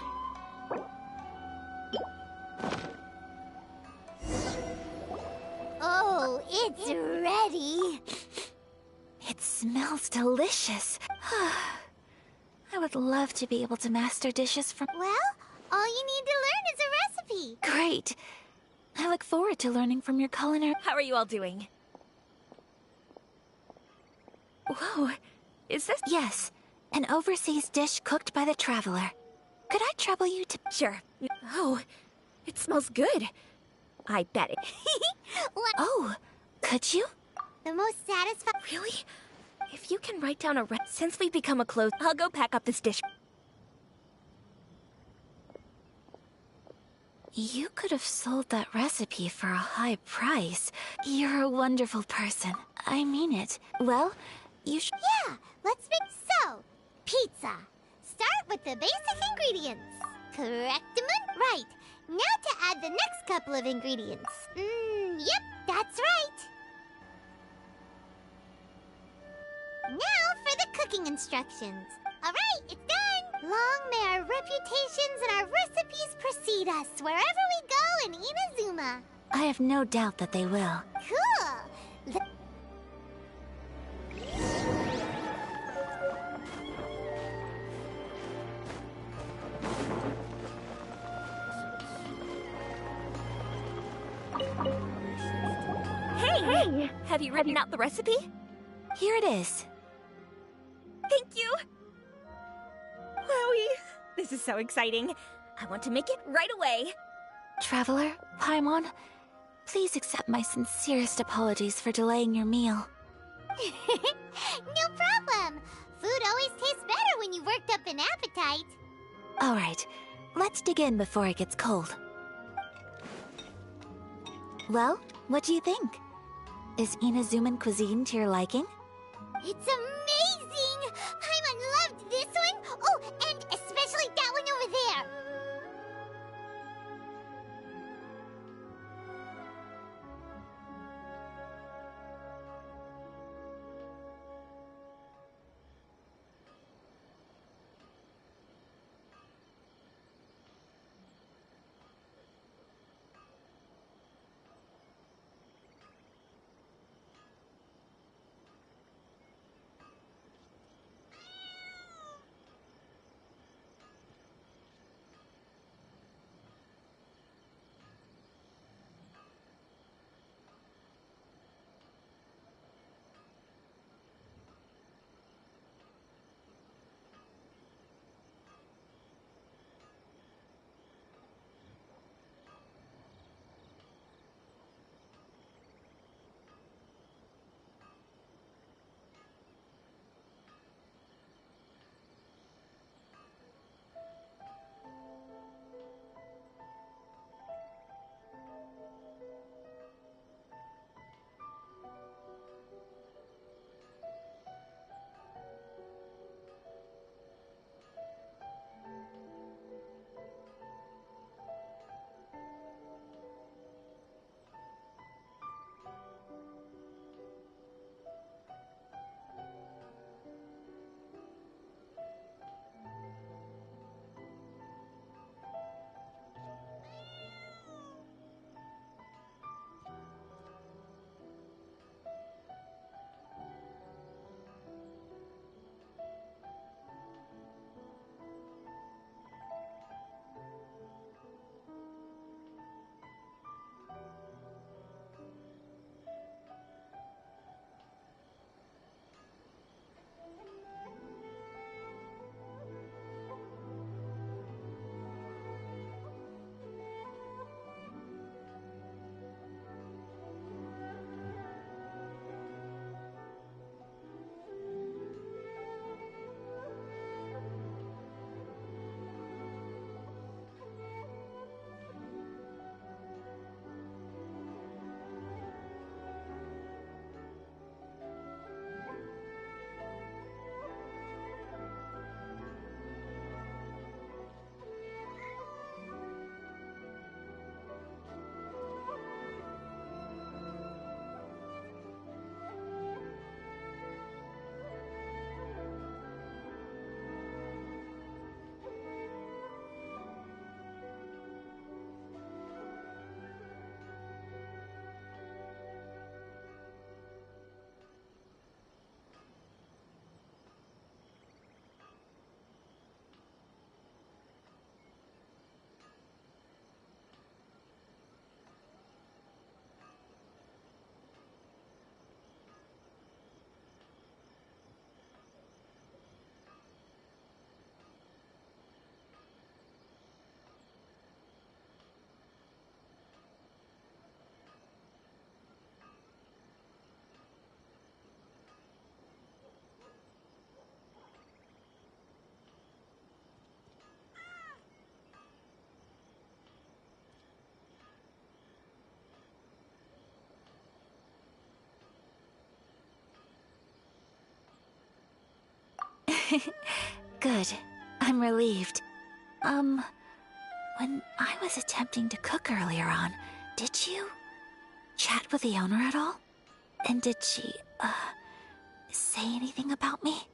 Oh, it's ready.
It smells delicious. I would love to be able to master dishes from...
Well, all you need to learn is a recipe.
Great. I look forward to learning from your culinary...
How are you all doing? Whoa, is this?
Yes, an overseas dish cooked by the traveler. Could I trouble you to...
Sure. Oh, it smells good. I bet it.
Oh, could you?
The most satisfying...
Really? If you can write down a since we've become a close, I'll go pack up this dish.
You could have sold that recipe for a high price. You're a wonderful person. I mean it. Well, you should...
Yeah, let's make... So, pizza. Start with the basic ingredients. Correctamun? Right. Now to add the next couple of ingredients. Yep, that's right. Now for the cooking instructions. Alright, it's done! Long may our reputations and our recipes precede us wherever we go in Inazuma.
I have no doubt that they will.
Cool!
Hey! Have you written out the recipe?
Here it is.
Thank you! Wowie! This is so exciting. I want to make it right away.
Traveler, Paimon, please accept my sincerest apologies for delaying your meal.
No problem. Food always tastes better when you've worked up an appetite.
All right, let's dig in before it gets cold. Well, what do you think? Is Inazuman cuisine to your liking?
It's amazing! Paimon loved this one! Oh, and especially that one over there!
Good. I'm relieved. When I was attempting to cook earlier on, did you chat with the owner at all? And did she, say anything about me?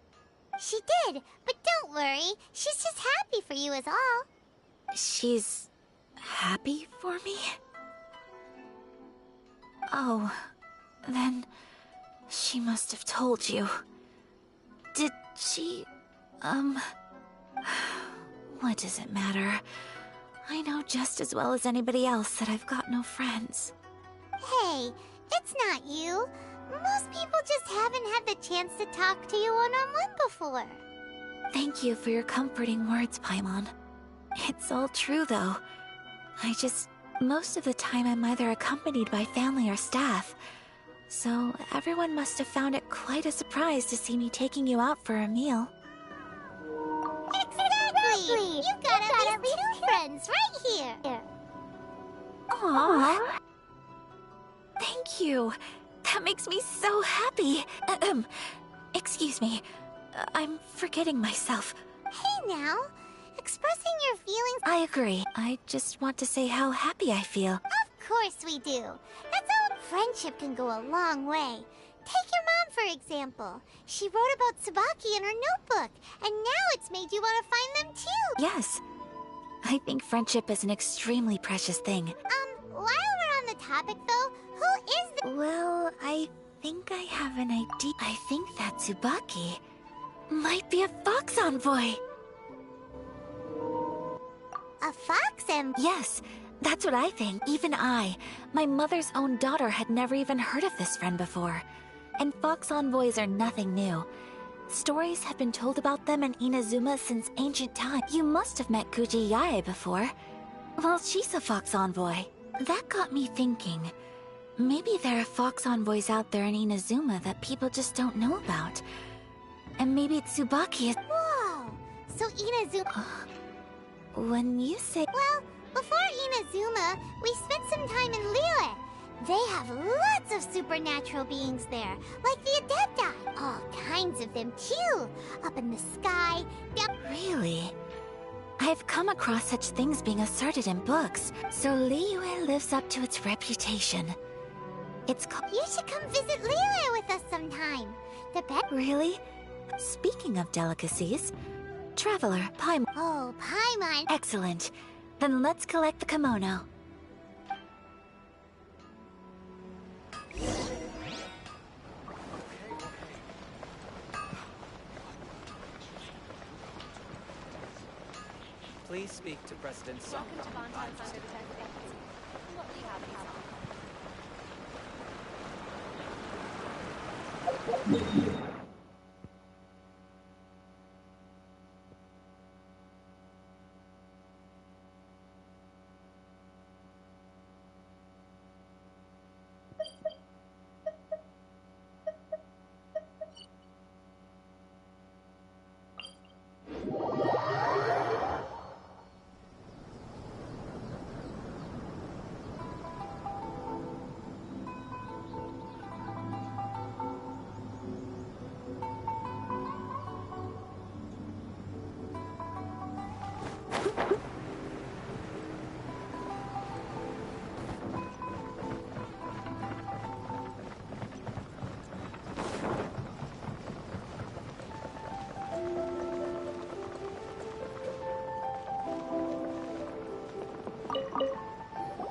She did, but don't worry. She's just happy for you is all.
She's happy for me? Oh, then she must have told you. Did she, what does it matter? I know just as well as anybody else that I've got no friends.
Hey, it's not you. Most people just haven't had the chance to talk to you one-on-one before.
Thank you for your comforting words, Paimon. It's all true, though. Most of the time I'm either accompanied by family or staff. So everyone must have found it quite a surprise to see me taking you out for a meal.
Exactly! You've got at least two friends right here.
Aww. Thank you. That makes me so happy. Excuse me. I'm forgetting myself.
Hey now, expressing your feelings...
I agree. I just want to say how happy I feel.
Of course we do. That's how friendship can go a long way. Take your mom, for example. She wrote about Tsubaki in her notebook, and now it's made you want to find them too.
Yes. I think friendship is an extremely precious thing.
While we're on the topic though, who is the...
Well, I think I have an idea. I think that Tsubaki might be a fox envoy.
A fox envoy?
Yes, that's what I think. Even I, my mother's own daughter, had never even heard of this friend before. And fox envoys are nothing new. Stories have been told about them in Inazuma since ancient times. You must have met Kuji Yae before. Well, she's a fox envoy. That got me thinking. Maybe there are fox envoys out there in Inazuma that people just don't know about. And maybe Tsubaki is...
Whoa! So Inazuma...
When you say...
Well, before Inazuma, we spent some time in Liyue. They have lots of supernatural beings there, like the Adepti. All kinds of them, too. Up in the sky, down...
Really? I've come across such things being asserted in books, so Liyue lives up to its reputation. It's called...
You should come visit Liyue with us sometime. The best...
Really? Speaking of delicacies, Traveler, Paimon...
Oh, Paimon...
Excellent. Then let's collect the kimono.
Please speak to President Song.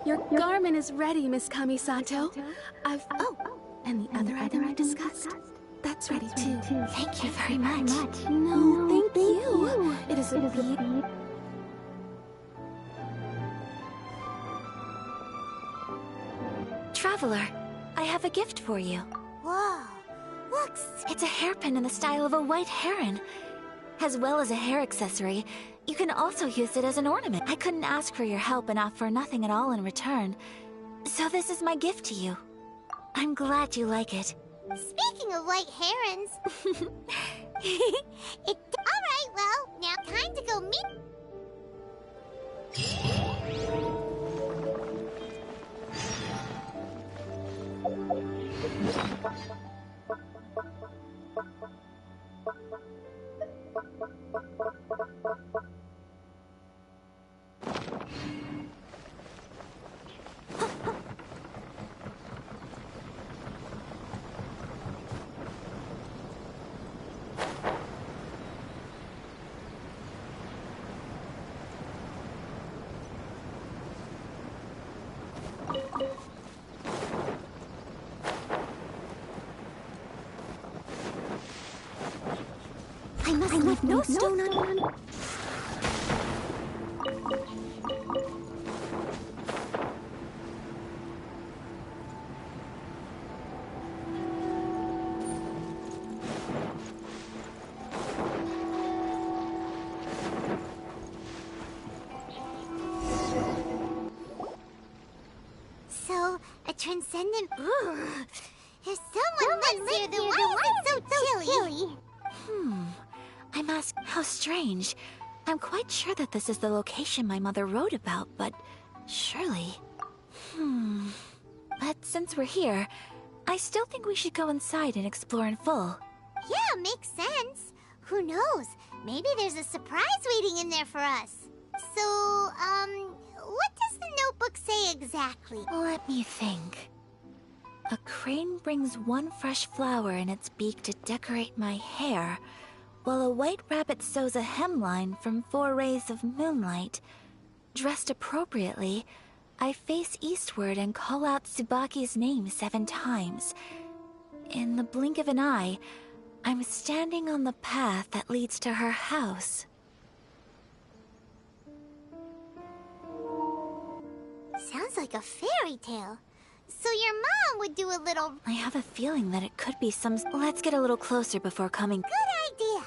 Your garment is ready, Miss Kamisato. Oh, and the other item I discussed? That's ready too.
Thank you very much.
No, thank you. It is a beauty.
Traveler, I have a gift for you.
Whoa, looks...
It's a hairpin in the style of a white heron. As well as a hair accessory, you can also use it as an ornament. I couldn't ask for your help and offer nothing at all in return. So this is my gift to you. I'm glad you like it.
Speaking of white herons... Alright, well, now time to go meet...
with no stone on.
So, a transcendent. If someone lives here, then why is it so chilly?
I'm asking how strange. I'm quite sure that this is the location my mother wrote about, but surely. But since we're here, I still think we should go inside and explore in full.
Yeah, makes sense. Who knows? Maybe there's a surprise waiting in there for us. So, what does the notebook say exactly?
Let me think. A crane brings one fresh flower in its beak to decorate my hair, while a white rabbit sews a hemline from 4 rays of moonlight. Dressed appropriately, I face eastward and call out Tsubaki's name 7 times. In the blink of an eye, I'm standing on the path that leads to her house.
Sounds like a fairy tale. So your mom would do a little...
I have a feeling that it could be some... Let's get a little closer before coming...
Good idea.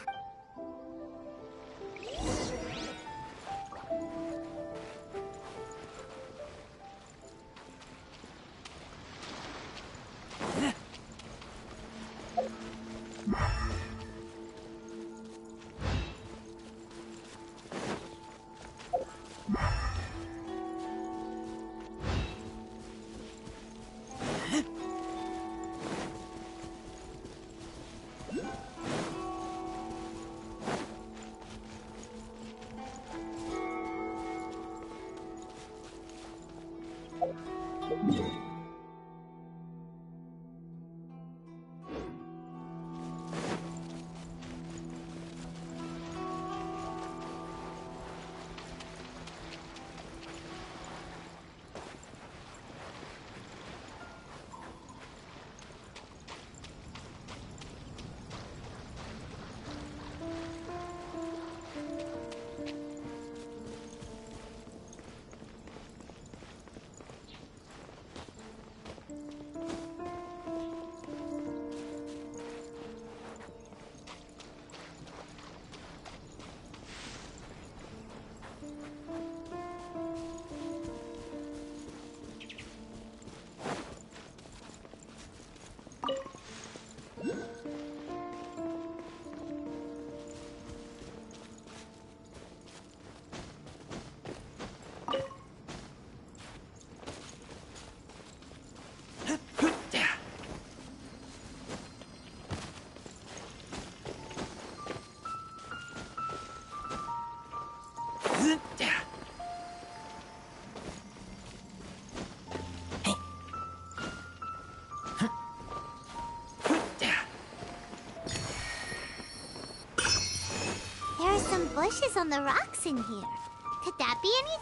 There are some bushes on the rocks in here. Could that be anything?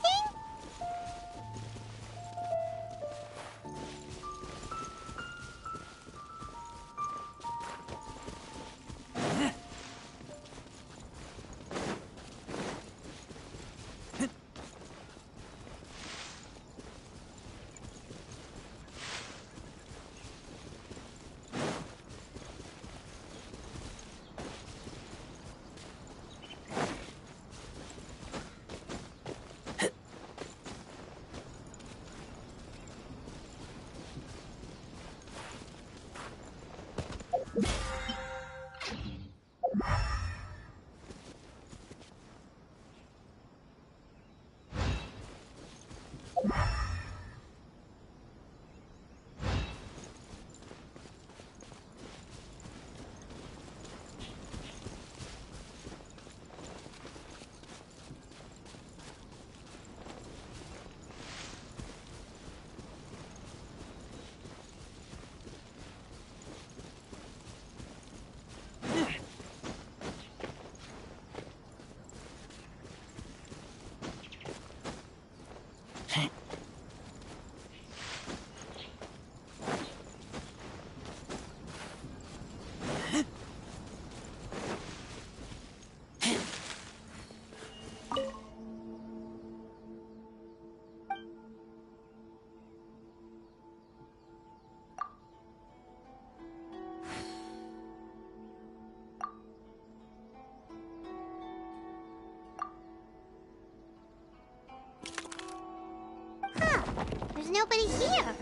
There's nobody here.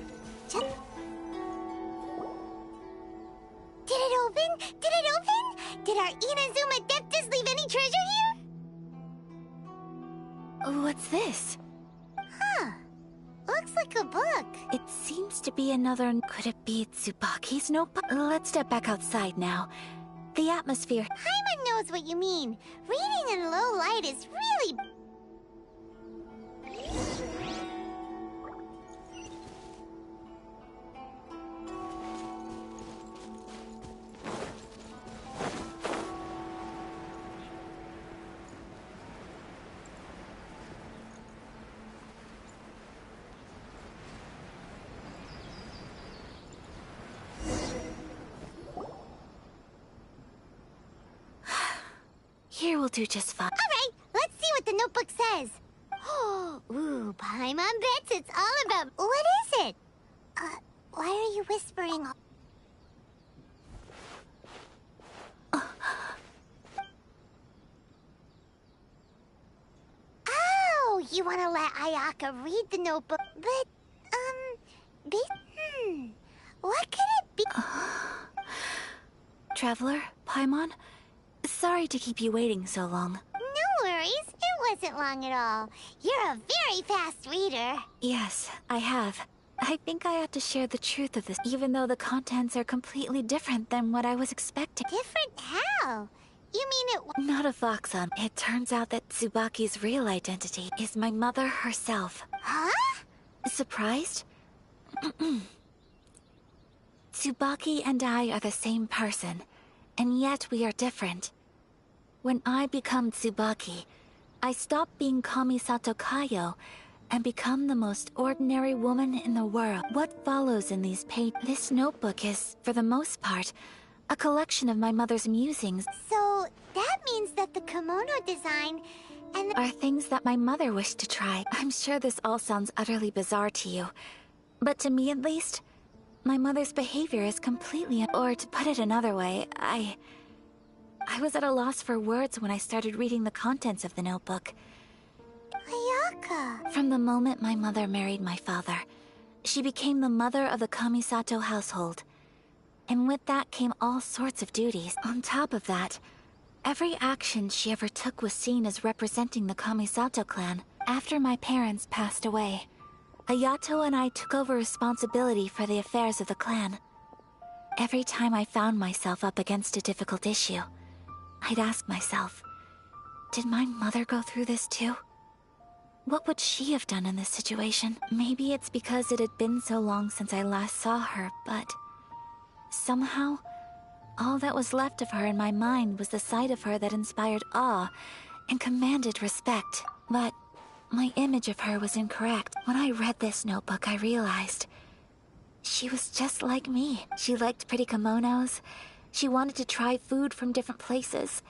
Just... Did it open? Did it open? Did our Inazuma Deptus leave any treasure here?
What's this?
Huh. Looks like a book.
It seems to be another... Could it be Tsubaki's notebook? Let's step back outside now. The atmosphere...
Paimon knows what you mean. Reading in low light is really...
Here will do just fine.
Alright, let's see what the notebook says. Ooh, Paimon bets it's all about... What is it? Why are you whispering? Oh, you want to let Ayaka read the notebook, but, what could it be?
Traveler, Paimon, sorry to keep you waiting so long.
No worries, it wasn't long at all. You're a very fast reader.
Yes, I have. I think I ought to share the truth of this, even though the contents are completely different than what I was expecting.
Different how? You mean it...
Not a fox on. It turns out that Tsubaki's real identity is my mother herself.
Huh?
Surprised? Tsubaki and I are the same person, and yet we are different. When I become Tsubaki, I stop being Kamisato Kayo and become the most ordinary woman in the world. What follows in these pages? This notebook is, for the most part, a collection of my mother's musings.
So, that means that the kimono design and
are things that my mother wished to try. I'm sure this all sounds utterly bizarre to you, but to me at least, my mother's behavior is completely... Or to put it another way, I was at a loss for words when I started reading the contents of the notebook.
Ayaka.
From the moment my mother married my father, she became the mother of the Kamisato household. And with that came all sorts of duties. On top of that, every action she ever took was seen as representing the Kamisato clan. After my parents passed away, Ayato and I took over responsibility for the affairs of the clan. Every time I found myself up against a difficult issue, I'd ask myself, did my mother go through this too? What would she have done in this situation? Maybe it's because it had been so long since I last saw her, but somehow, all that was left of her in my mind was the sight of her that inspired awe and commanded respect. But my image of her was incorrect. When I read this notebook, I realized she was just like me. She liked pretty kimonos. She wanted to try food from different places.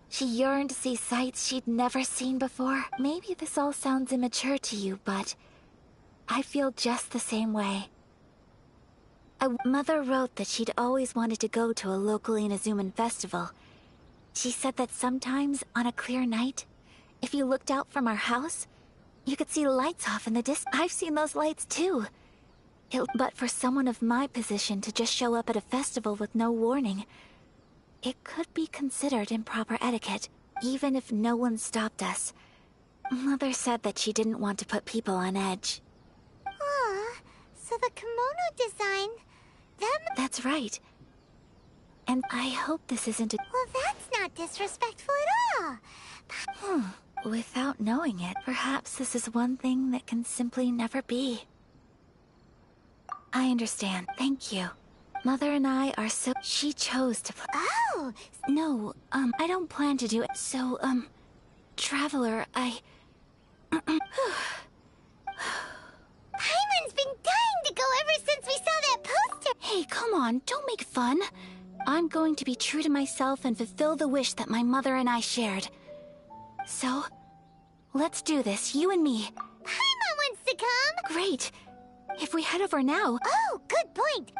She yearned to see sights she'd never seen before. Maybe this all sounds immature to you, but I feel just the same way. Mother wrote that she'd always wanted to go to a local Inazuman festival. She said that sometimes, on a clear night, if you looked out from our house, you could see lights off in the distance. I've seen those lights too. But for someone of my position to just show up at a festival with no warning, it could be considered improper etiquette, even if no one stopped us. Mother said that she didn't want to put people on edge.
So the kimono design,
That's right. And I hope this isn't a...
Well, that's not disrespectful at all.
Without knowing it, perhaps this is one thing that can simply never be. I understand. Thank you. Mother and I are so... She chose to play...
Oh!
No, I don't plan to do it. So, Traveler,
Paimon's been dying to go ever since we saw that poster!
Hey, come on, don't make fun. I'm going to be true to myself and fulfill the wish that my mother and I shared. So, let's do this, you and me.
Paimon wants to come!
Great. If we head over now...
Oh, good point!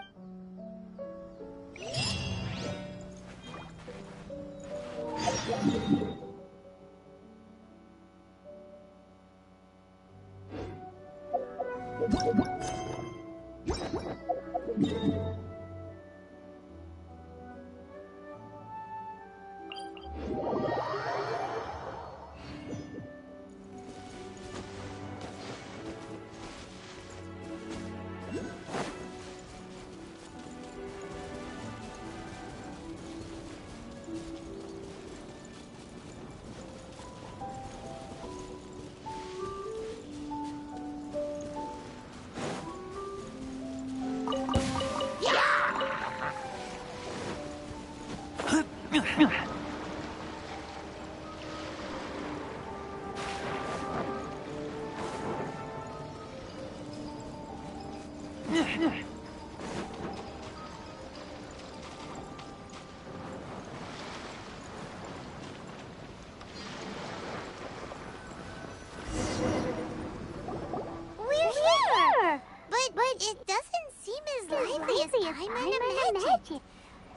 But it doesn't seem as lively as Paimon imagined.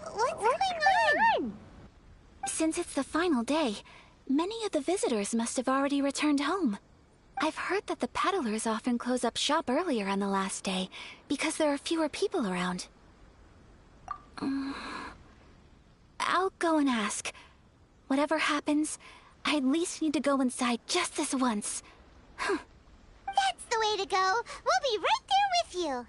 What's going on?
Since it's the final day, many of the visitors must have already returned home. I've heard that the peddlers often close up shop earlier on the last day because there are fewer people around. I'll go and ask. Whatever happens, I at least need to go inside just this once.
That's the way to go. We'll be right there with you.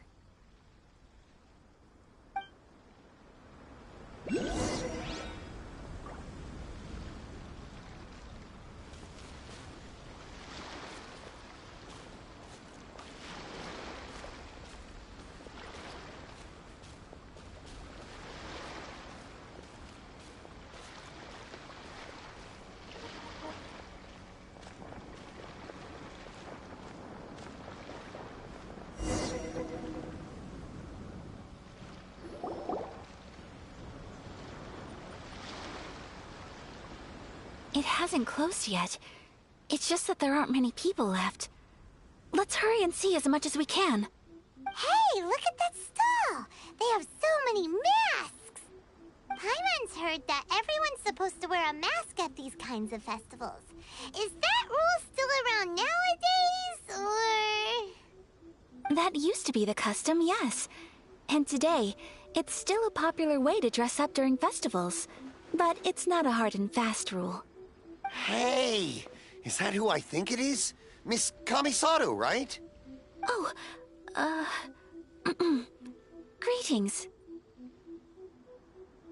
It hasn't closed yet. It's just that there aren't many people left. Let's hurry and see as much as we can.
Hey, look at that stall! They have so many masks! Paimon's heard that everyone's supposed to wear a mask at these kinds of festivals. Is that rule still around nowadays, or...?
That used to be the custom, yes. And today, it's still a popular way to dress up during festivals. But it's not a hard and fast rule.
Hey! Is that who I think it is? Miss Kamisato, right?
Oh, greetings.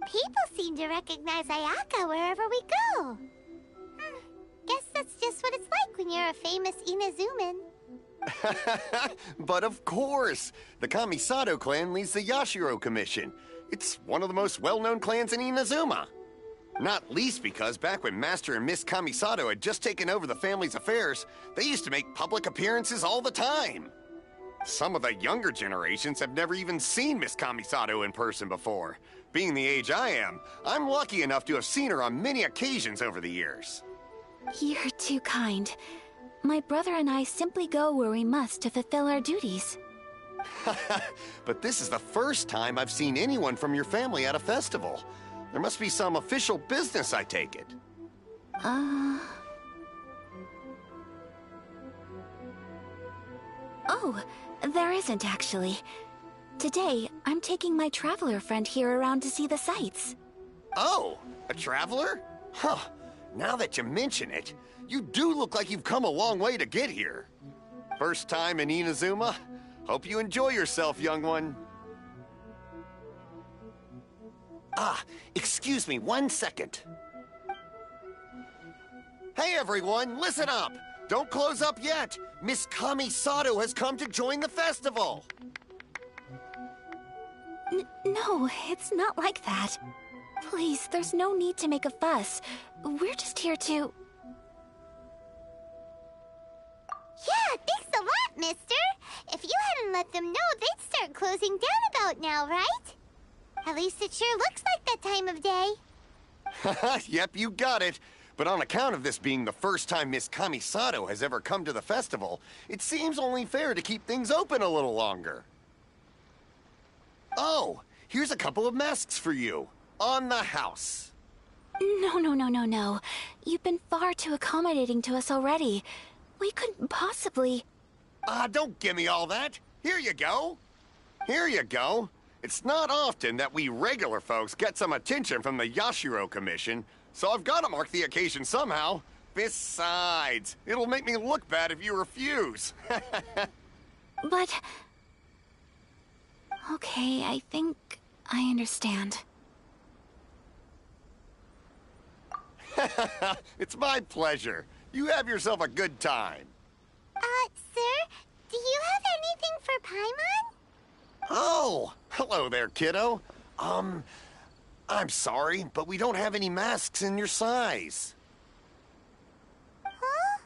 People seem to recognize Ayaka wherever we go. Guess that's just what it's like when you're a famous Inazuman.
But of course! The Kamisato clan leads the Yashiro Commission. It's one of the most well-known clans in Inazuma. Not least because back when Master and Miss Kamisato had just taken over the family's affairs, they used to make public appearances all the time. Some of the younger generations have never even seen Miss Kamisato in person before. Being the age I am, I'm lucky enough to have seen her on many occasions over the years.
You're too kind. My brother and I simply go where we must to fulfill our duties.
But this is the first time I've seen anyone from your family at a festival. There must be some official business, I take it.
Oh, there isn't actually. Today, I'm taking my traveler friend here around to see the sights.
Oh, a traveler? Huh. Now that you mention it, you do look like you've come a long way to get here. First time in Inazuma? Hope you enjoy yourself, young one. Ah, excuse me 1 second. Hey everyone, listen up! Don't close up yet! Miss Kamisato has come to join the festival!
No, it's not like that. Please, there's no need to make a fuss. We're just here to...
Yeah, thanks a lot, mister! If you hadn't let them know, they'd start closing down about now, right? At least it sure looks like that time of day.
Yep, you got it. But on account of this being the first time Miss Kamisato has ever come to the festival, it seems only fair to keep things open a little longer. Oh, here's a couple of masks for you. On the house.
No. You've been far too accommodating to us already. We couldn't possibly...
Don't give me all that. Here you go. Here you go. It's not often that we regular folks get some attention from the Yashiro Commission, so I've got to mark the occasion somehow. Besides, it'll make me look bad if you refuse.
But... Okay, I think I understand.
It's my pleasure. You have yourself a good time.
Sir, do you have anything for Paimon?
Oh, hello there, kiddo. I'm sorry, but we don't have any masks in your size.
Huh?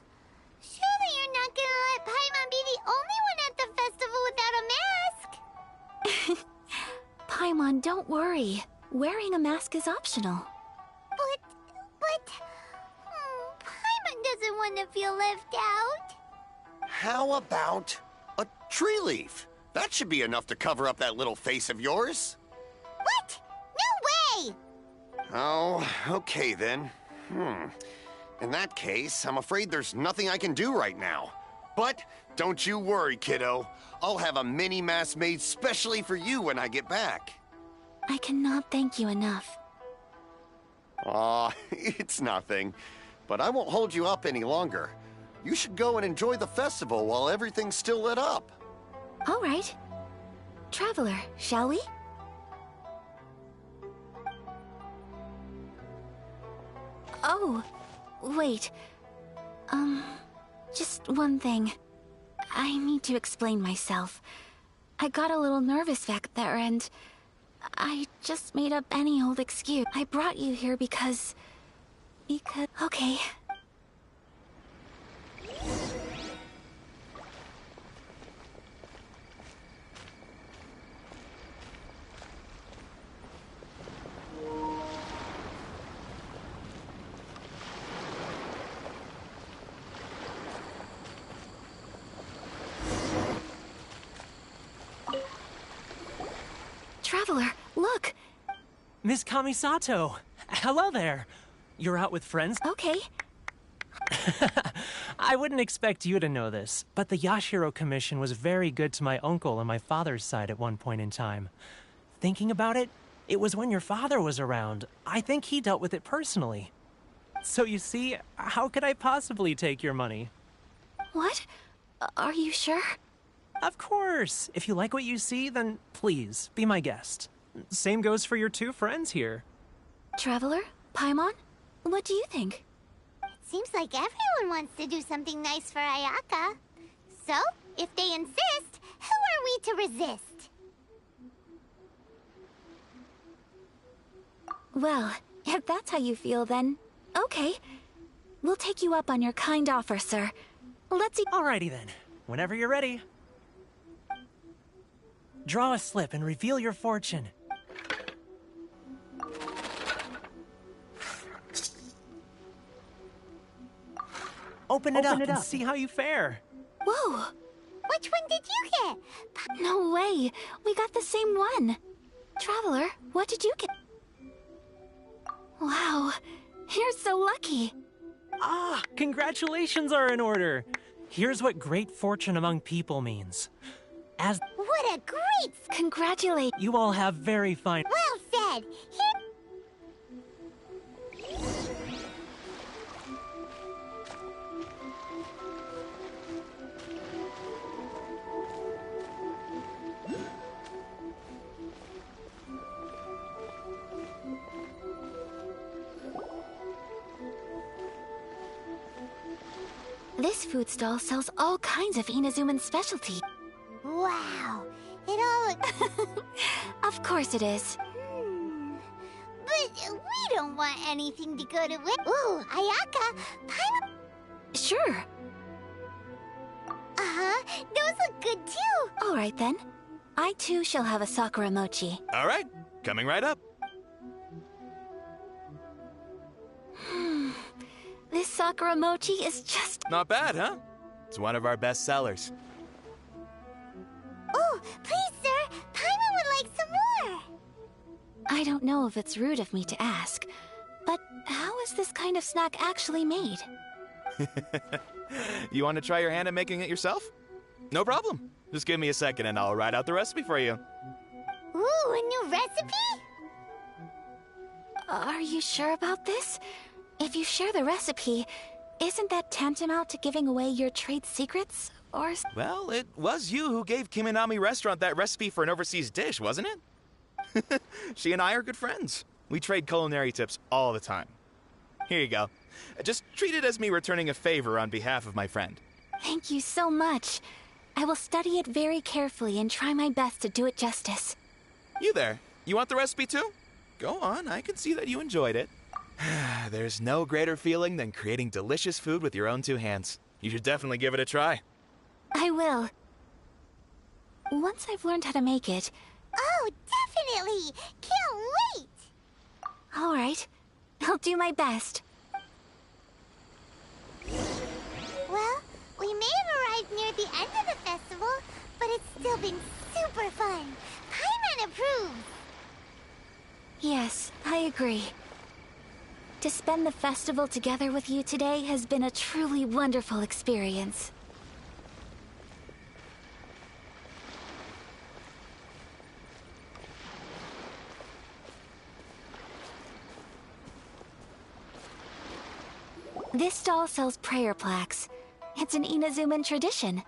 Surely you're not gonna let Paimon be the only one at the festival without a mask?
Paimon, don't worry. Wearing a mask is optional.
But... Paimon doesn't want to feel left out.
How about a tree leaf? That should be enough to cover up that little face of yours.
What? No way!
Oh, okay then. In that case, I'm afraid there's nothing I can do right now. But don't you worry, kiddo. I'll have a mini mask made specially for you when I get back.
I cannot thank you enough.
Aw, it's nothing. But I won't hold you up any longer. You should go and enjoy the festival while everything's still lit up.
All right. Traveler, shall we? Oh, wait. Just one thing. I need to explain myself. I got a little nervous back there and I just made up any old excuse. I brought you here because... Okay. Traveler, look!
Miss Kamisato! Hello there! You're out with friends?
Okay.
I wouldn't expect you to know this, but the Yashiro Commission was very good to my uncle on my father's side at one point in time. Thinking about it, it was when your father was around. I think he dealt with it personally. So you see, how could I possibly take your money?
What? Are you sure?
Of course! If you like what you see, then please, be my guest. Same goes for your two friends here.
Traveler? Paimon? What do you think?
Seems like everyone wants to do something nice for Ayaka. So, if they insist, who are we to resist?
Well, if that's how you feel, then okay. We'll take you up on your kind offer, sir. Let's see.
Alrighty then. Whenever you're ready. Draw a slip and reveal your fortune. Open it up and see how you fare.
Whoa!
Which one did you get?
No way! We got the same one! Traveler, what did you get? Wow, you're so lucky!
Ah, congratulations are in order! Here's what great fortune among people means. As
What a great...
Congratulate...
you all have very fine...
Well said!
This food stall sells all kinds of Inazuman specialty.
Wow, it all looks...
Of course it is.
But we don't want anything to go to waste. Ooh, Ayaka, Paimon...
Sure.
Uh-huh, those look good too.
All right then. I too shall have a Sakura mochi.
All right, coming right up.
This Sakura mochi is just...
Not bad, huh? It's one of our best sellers.
Oh, please, sir, Paimon would like some more.
I don't know if it's rude of me to ask, but how is this kind of snack actually made?
You want to try your hand at making it yourself? No problem. Just give me a second and I'll write out the recipe for you.
Ooh, a new recipe?
Are you sure about this? If you share the recipe, isn't that tantamount to giving away your trade secrets? Or...
Well, it was you who gave Kiminami Restaurant that recipe for an overseas dish, wasn't it? She and I are good friends. We trade culinary tips all the time. Here you go. Just treat it as me returning a favor on behalf of my friend.
Thank you so much. I will study it very carefully and try my best to do it justice.
You there. You want the recipe too? Go on, I can see that you enjoyed it. There's no greater feeling than creating delicious food with your own two hands. You should definitely give it a try.
I will. Once I've learned how to make it...
Oh, definitely! Can't wait!
All right. I'll do my best.
Well, we may have arrived near the end of the festival, but it's still been super fun. Paimon approves!
Yes, I agree. To spend the festival together with you today has been a truly wonderful experience. This stall sells prayer plaques. It's an Inazuman tradition.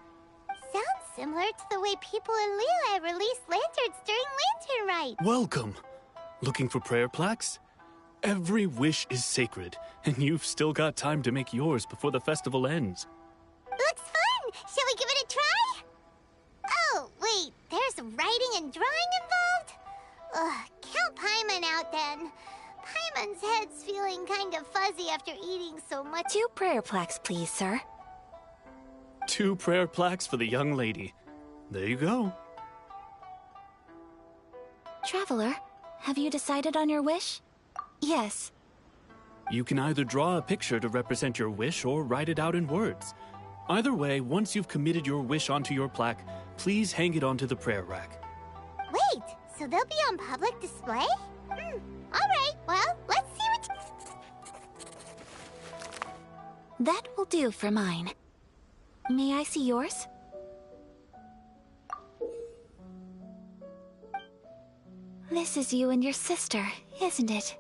Sounds similar to the way people in Liyue release lanterns during Lantern Rite.
Welcome. Looking for prayer plaques? Every wish is sacred, and you've still got time to make yours before the festival ends.
Looks fun! Shall we give it a try? Oh, wait, there's writing and drawing involved? Ugh, count Paimon out then. Paimon's head's feeling kind of fuzzy after eating so much.
2 prayer plaques, please, sir.
2 prayer plaques for the young lady. There you go.
Traveler, have you decided on your wish? Yes.
You can either draw a picture to represent your wish or write it out in words. Either way, once you've committed your wish onto your plaque, please hang it onto the prayer rack.
Wait, so they'll be on public display? Alright, well, let's see what...
That will do for mine. May I see yours? This is you and your sister, isn't it?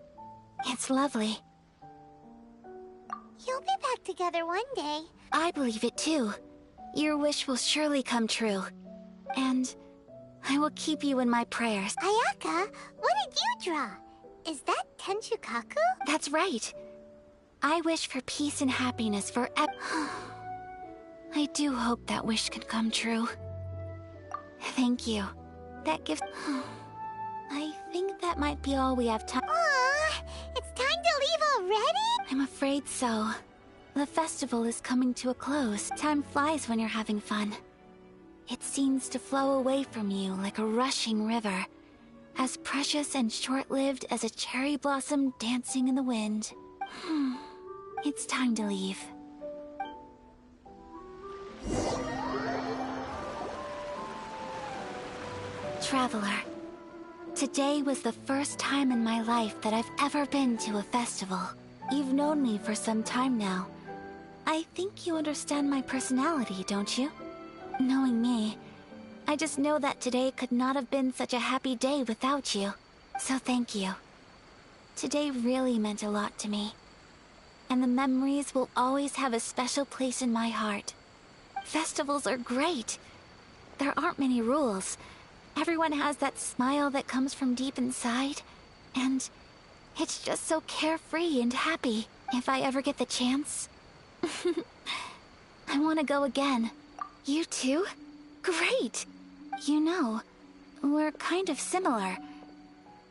It's lovely.
You'll be back together one day.
I believe it too. Your wish will surely come true. And I will keep you in my prayers.
Ayaka, what did you draw? Is that Tenchukaku?
That's right. I wish for peace and happiness for I do hope that wish can come true. Thank you. That gives... I think that might be all we have time.
Aww, it's time to leave already?
I'm afraid so. The festival is coming to a close. Time flies when you're having fun. It seems to flow away from you like a rushing river, as precious and short-lived as a cherry blossom dancing in the wind. It's time to leave. Traveler, today was the first time in my life that I've ever been to a festival. You've known me for some time now. I think you understand my personality, don't you? Knowing me, I just know that today could not have been such a happy day without you. So thank you. Today really meant a lot to me. And the memories will always have a special place in my heart. Festivals are great. There aren't many rules. Everyone has that smile that comes from deep inside. And it's just so carefree and happy. If I ever get the chance, I want to go again. You too? Great! You know, we're kind of similar.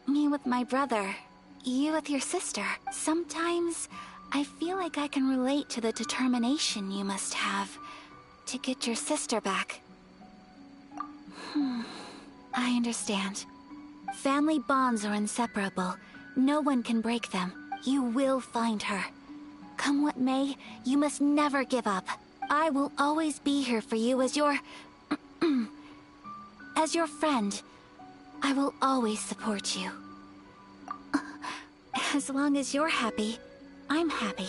Me with my brother, you with your sister. Sometimes I feel like I can relate to the determination you must have to get your sister back. I understand. Family bonds are inseparable. No one can break them. You will find her. Come what may, you must never give up. I will always be here for you as your... as your friend. I will always support you. As long as you're happy, I'm happy.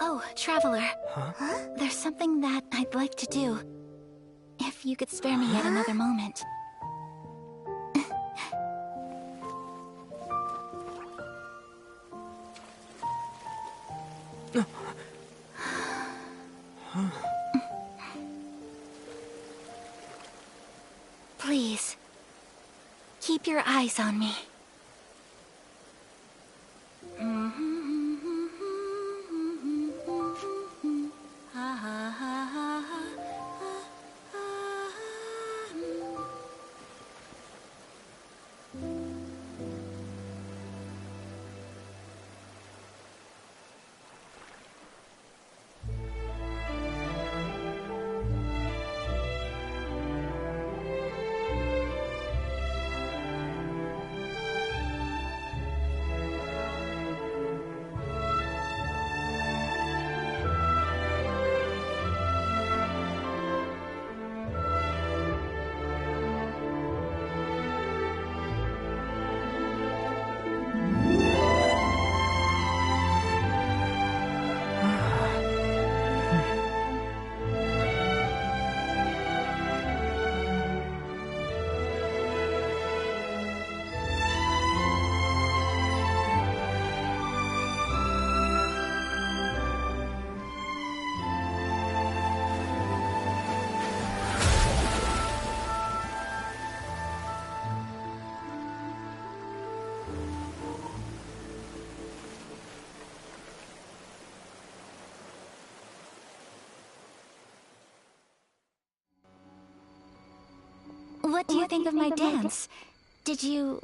Oh, Traveler. There's something that I'd like to do. If you could spare me yet another moment. Please, keep your eyes on me. What do you think of my dance? Did you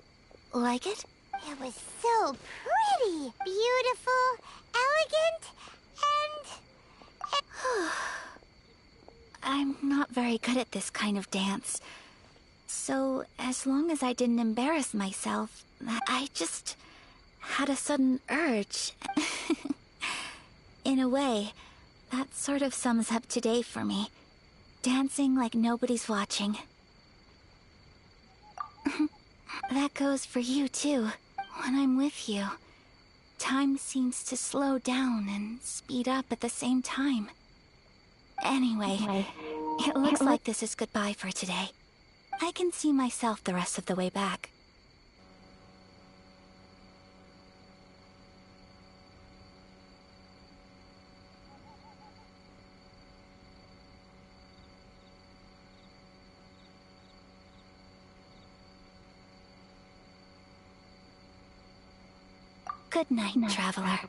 like it?
It was so pretty, beautiful, elegant, and...
I'm not very good at this kind of dance. So, as long as I didn't embarrass myself, I just had a sudden urge. In a way, that sort of sums up today for me. Dancing like nobody's watching. That goes for you, too. When I'm with you, time seems to slow down and speed up at the same time. Anyway, it looks like this is goodbye for today. I can see myself the rest of the way back. Good night, Traveler.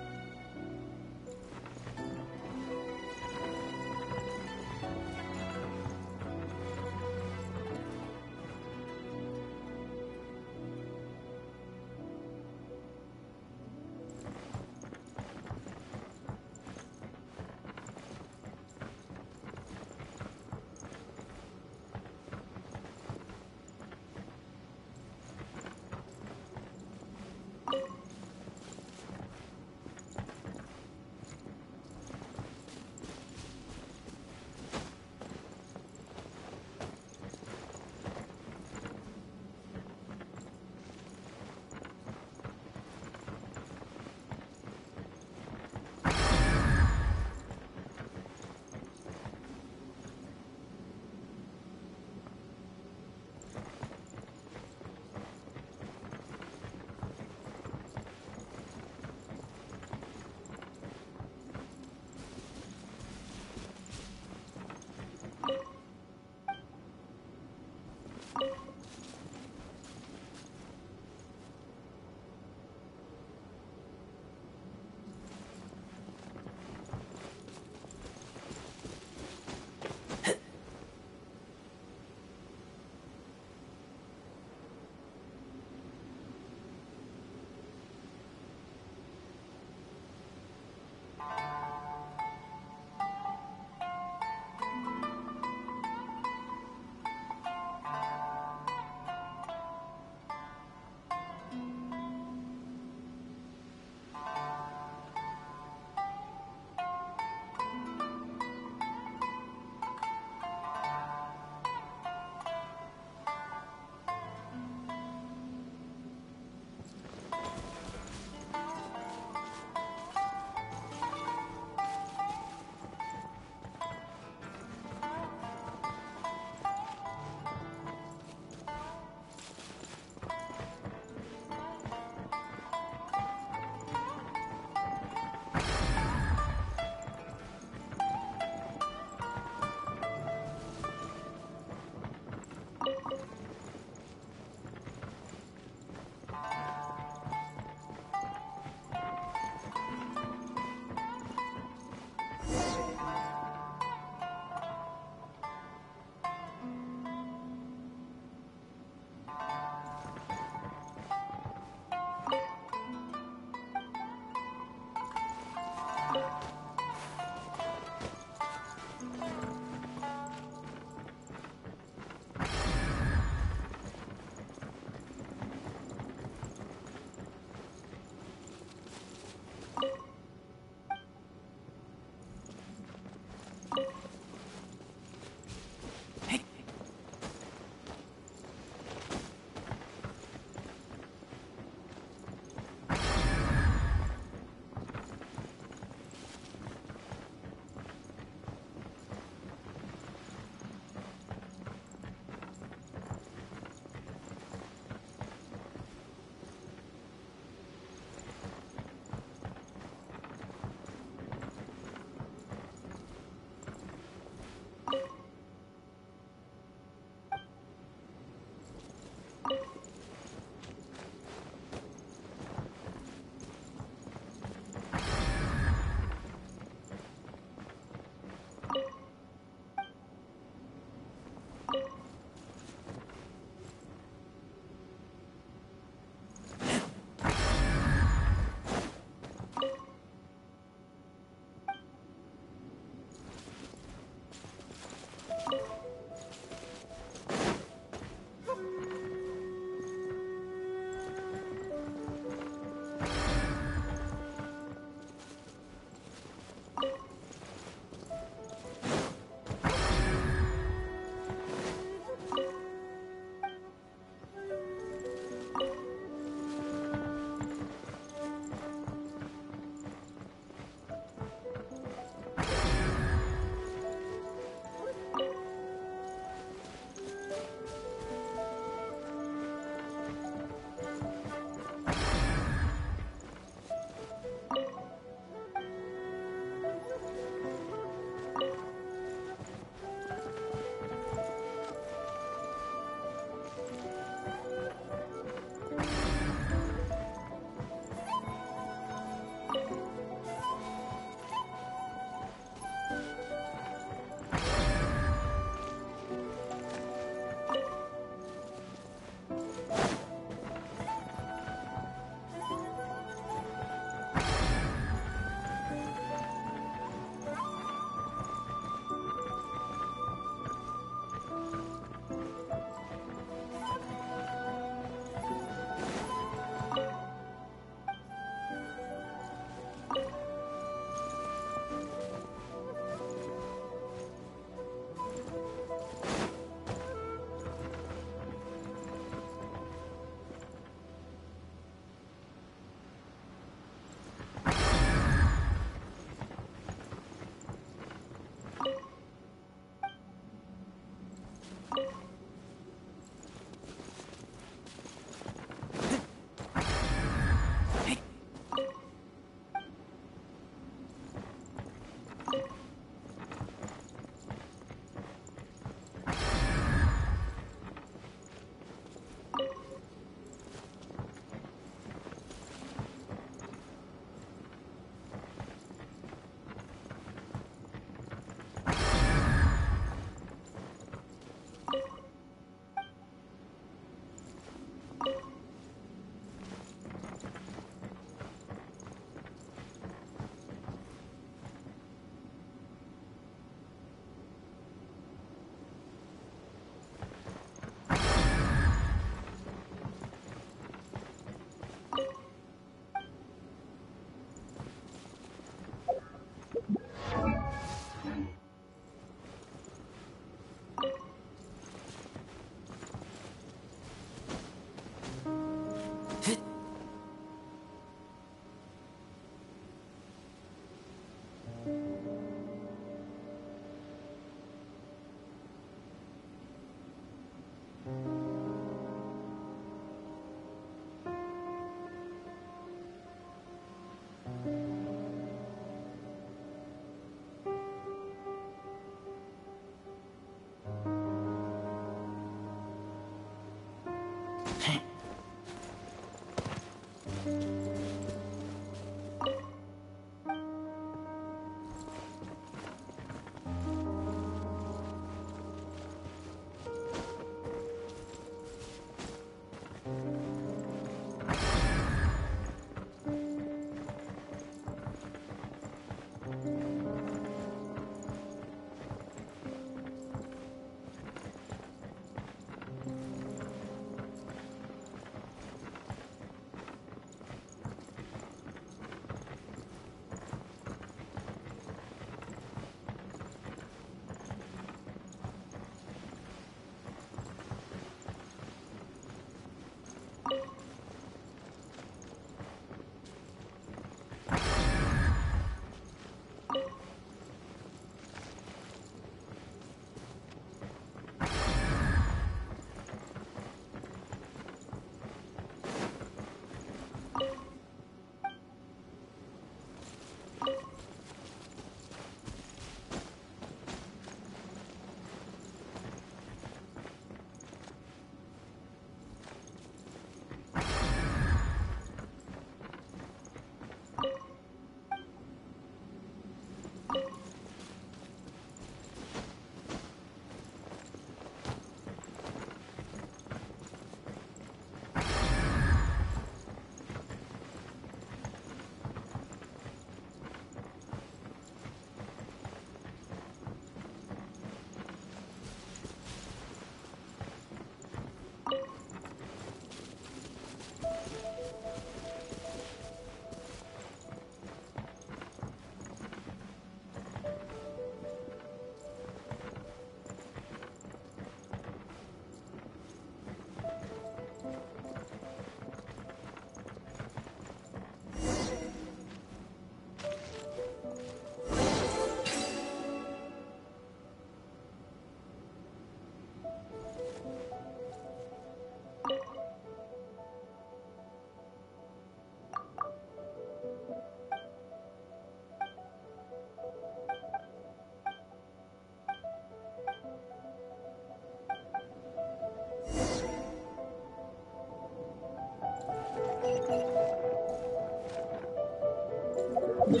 What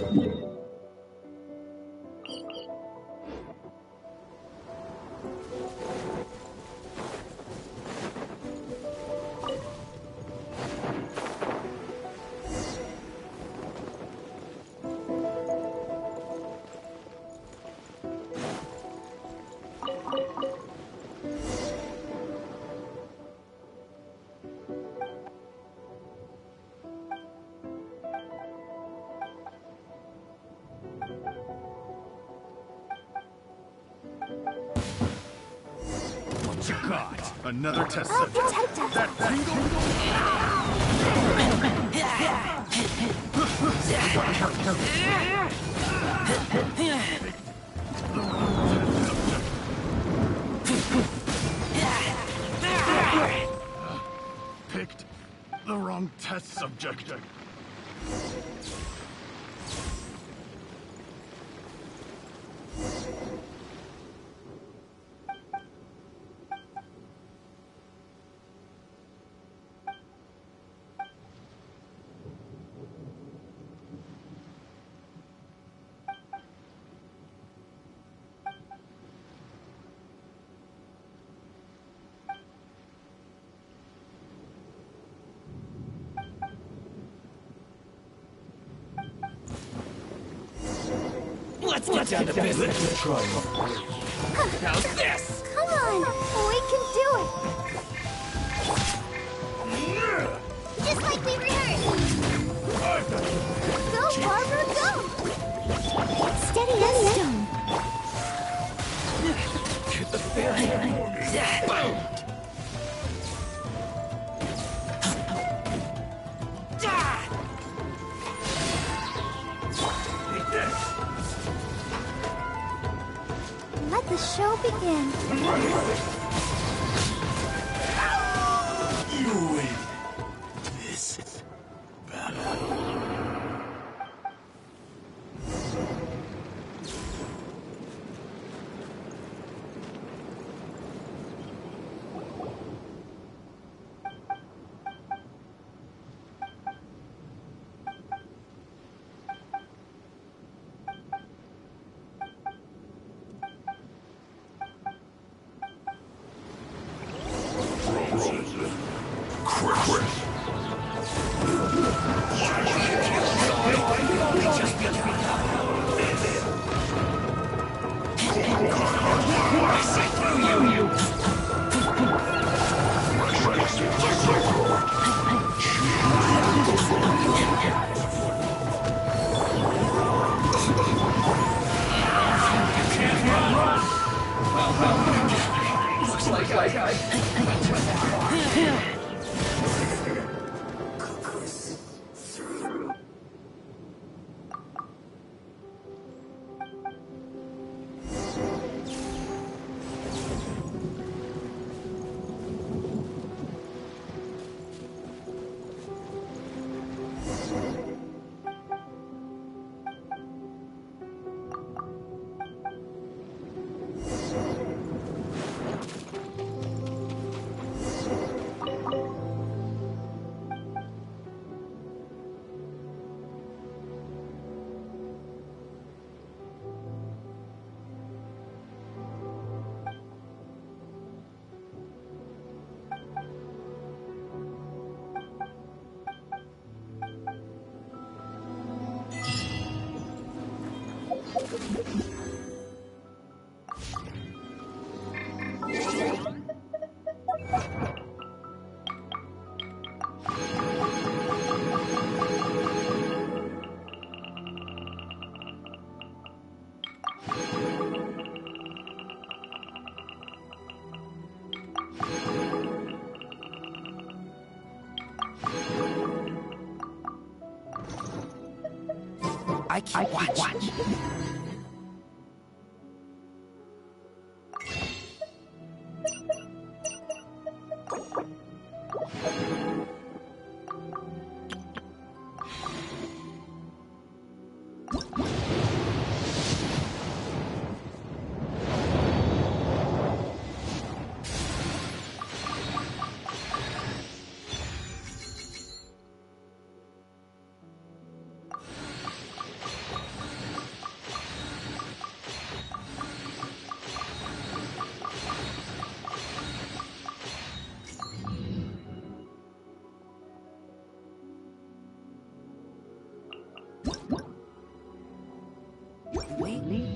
you got? Another test
I'll
subject.
protect us.
That picked the wrong test subject.
Let's get down to business. How's this?
Come on, we can do it. Just like we rehearsed. Go, Barbara, go! Steady as stone.
Get the feeling. Boom!
Let the show begin.
You win. This is battle.
Looks like I keep watch.
really?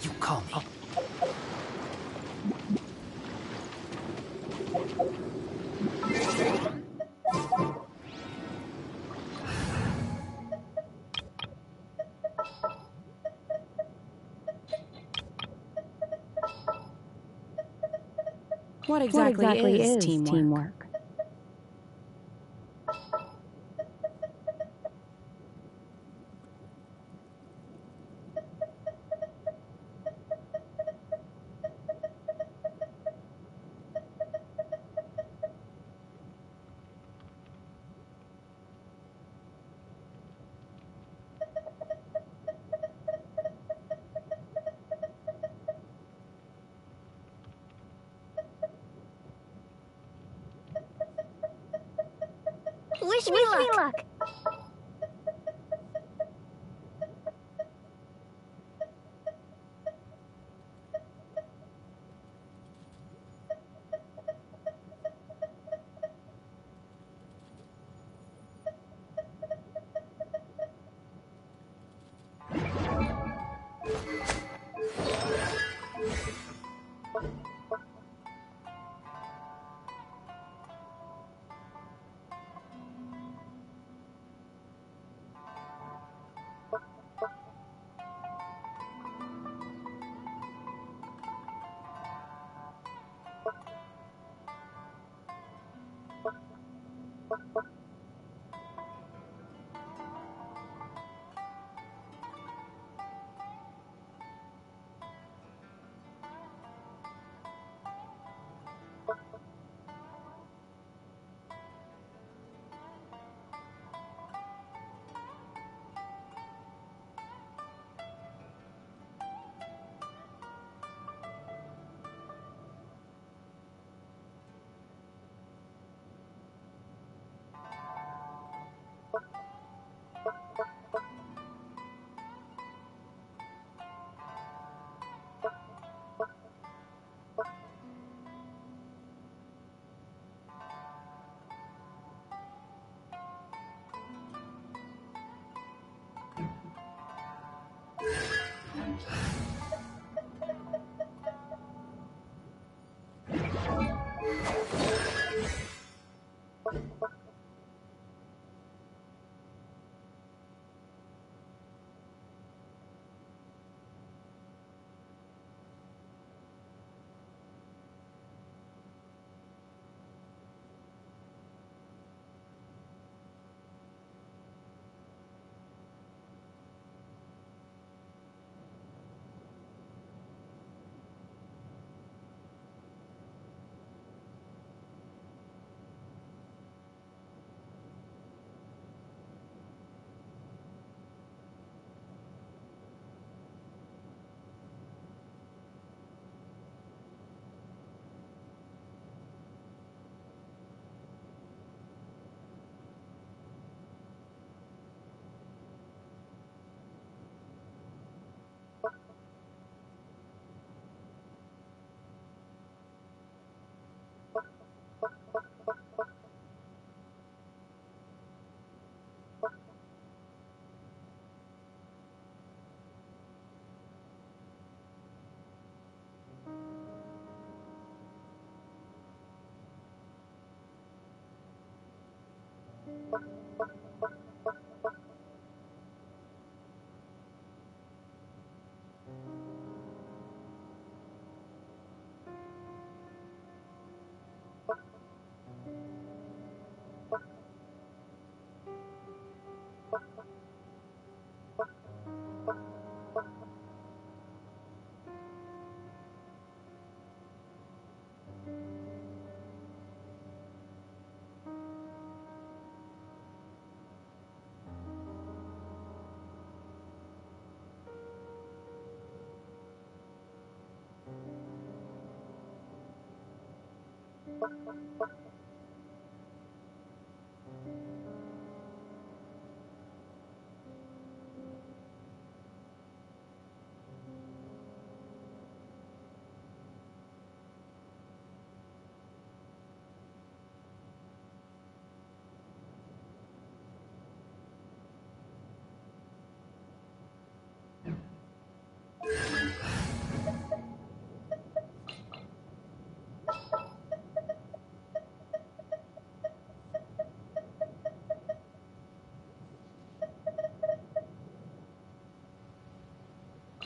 You call me.
What exactly is teamwork?
Wish me luck.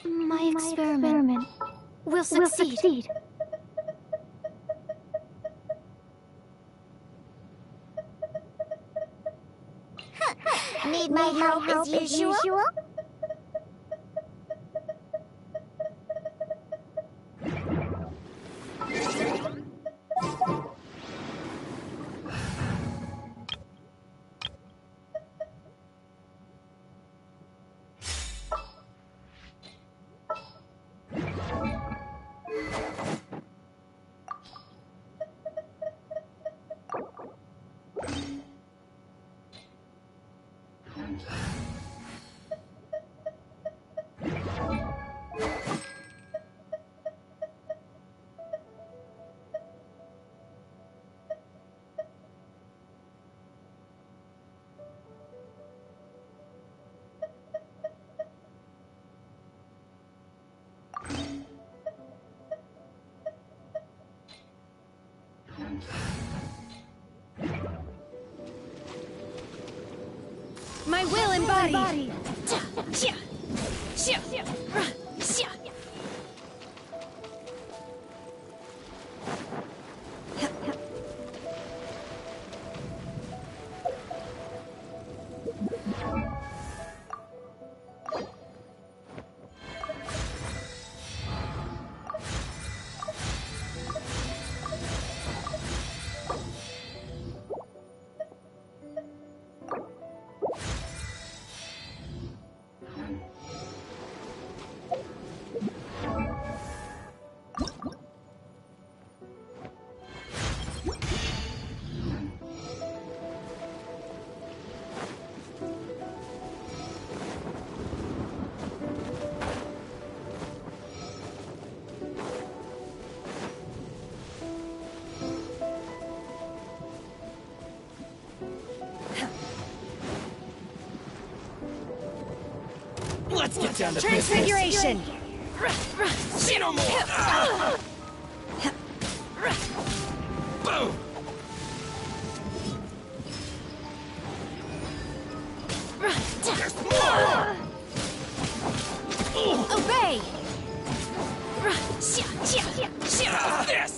My experiment will succeed.
Need my help as usual?
My will embodied.
Let's get down to
Transfiguration!
See no more! Boom! There's more!
Obey!
This!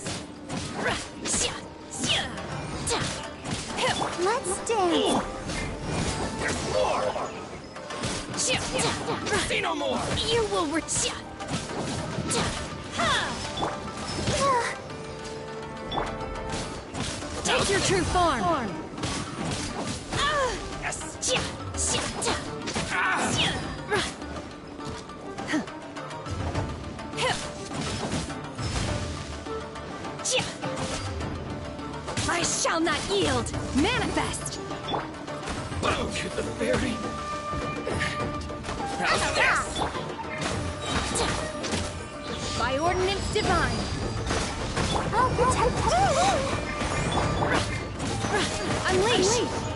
Let's dance.
There's more! See no more!
You will Take your true form!
Yes!
I shall not yield! Manifest!
Boom! To the fairy! How's this?
By ordinance divine!
I'll protect you!
Unleash!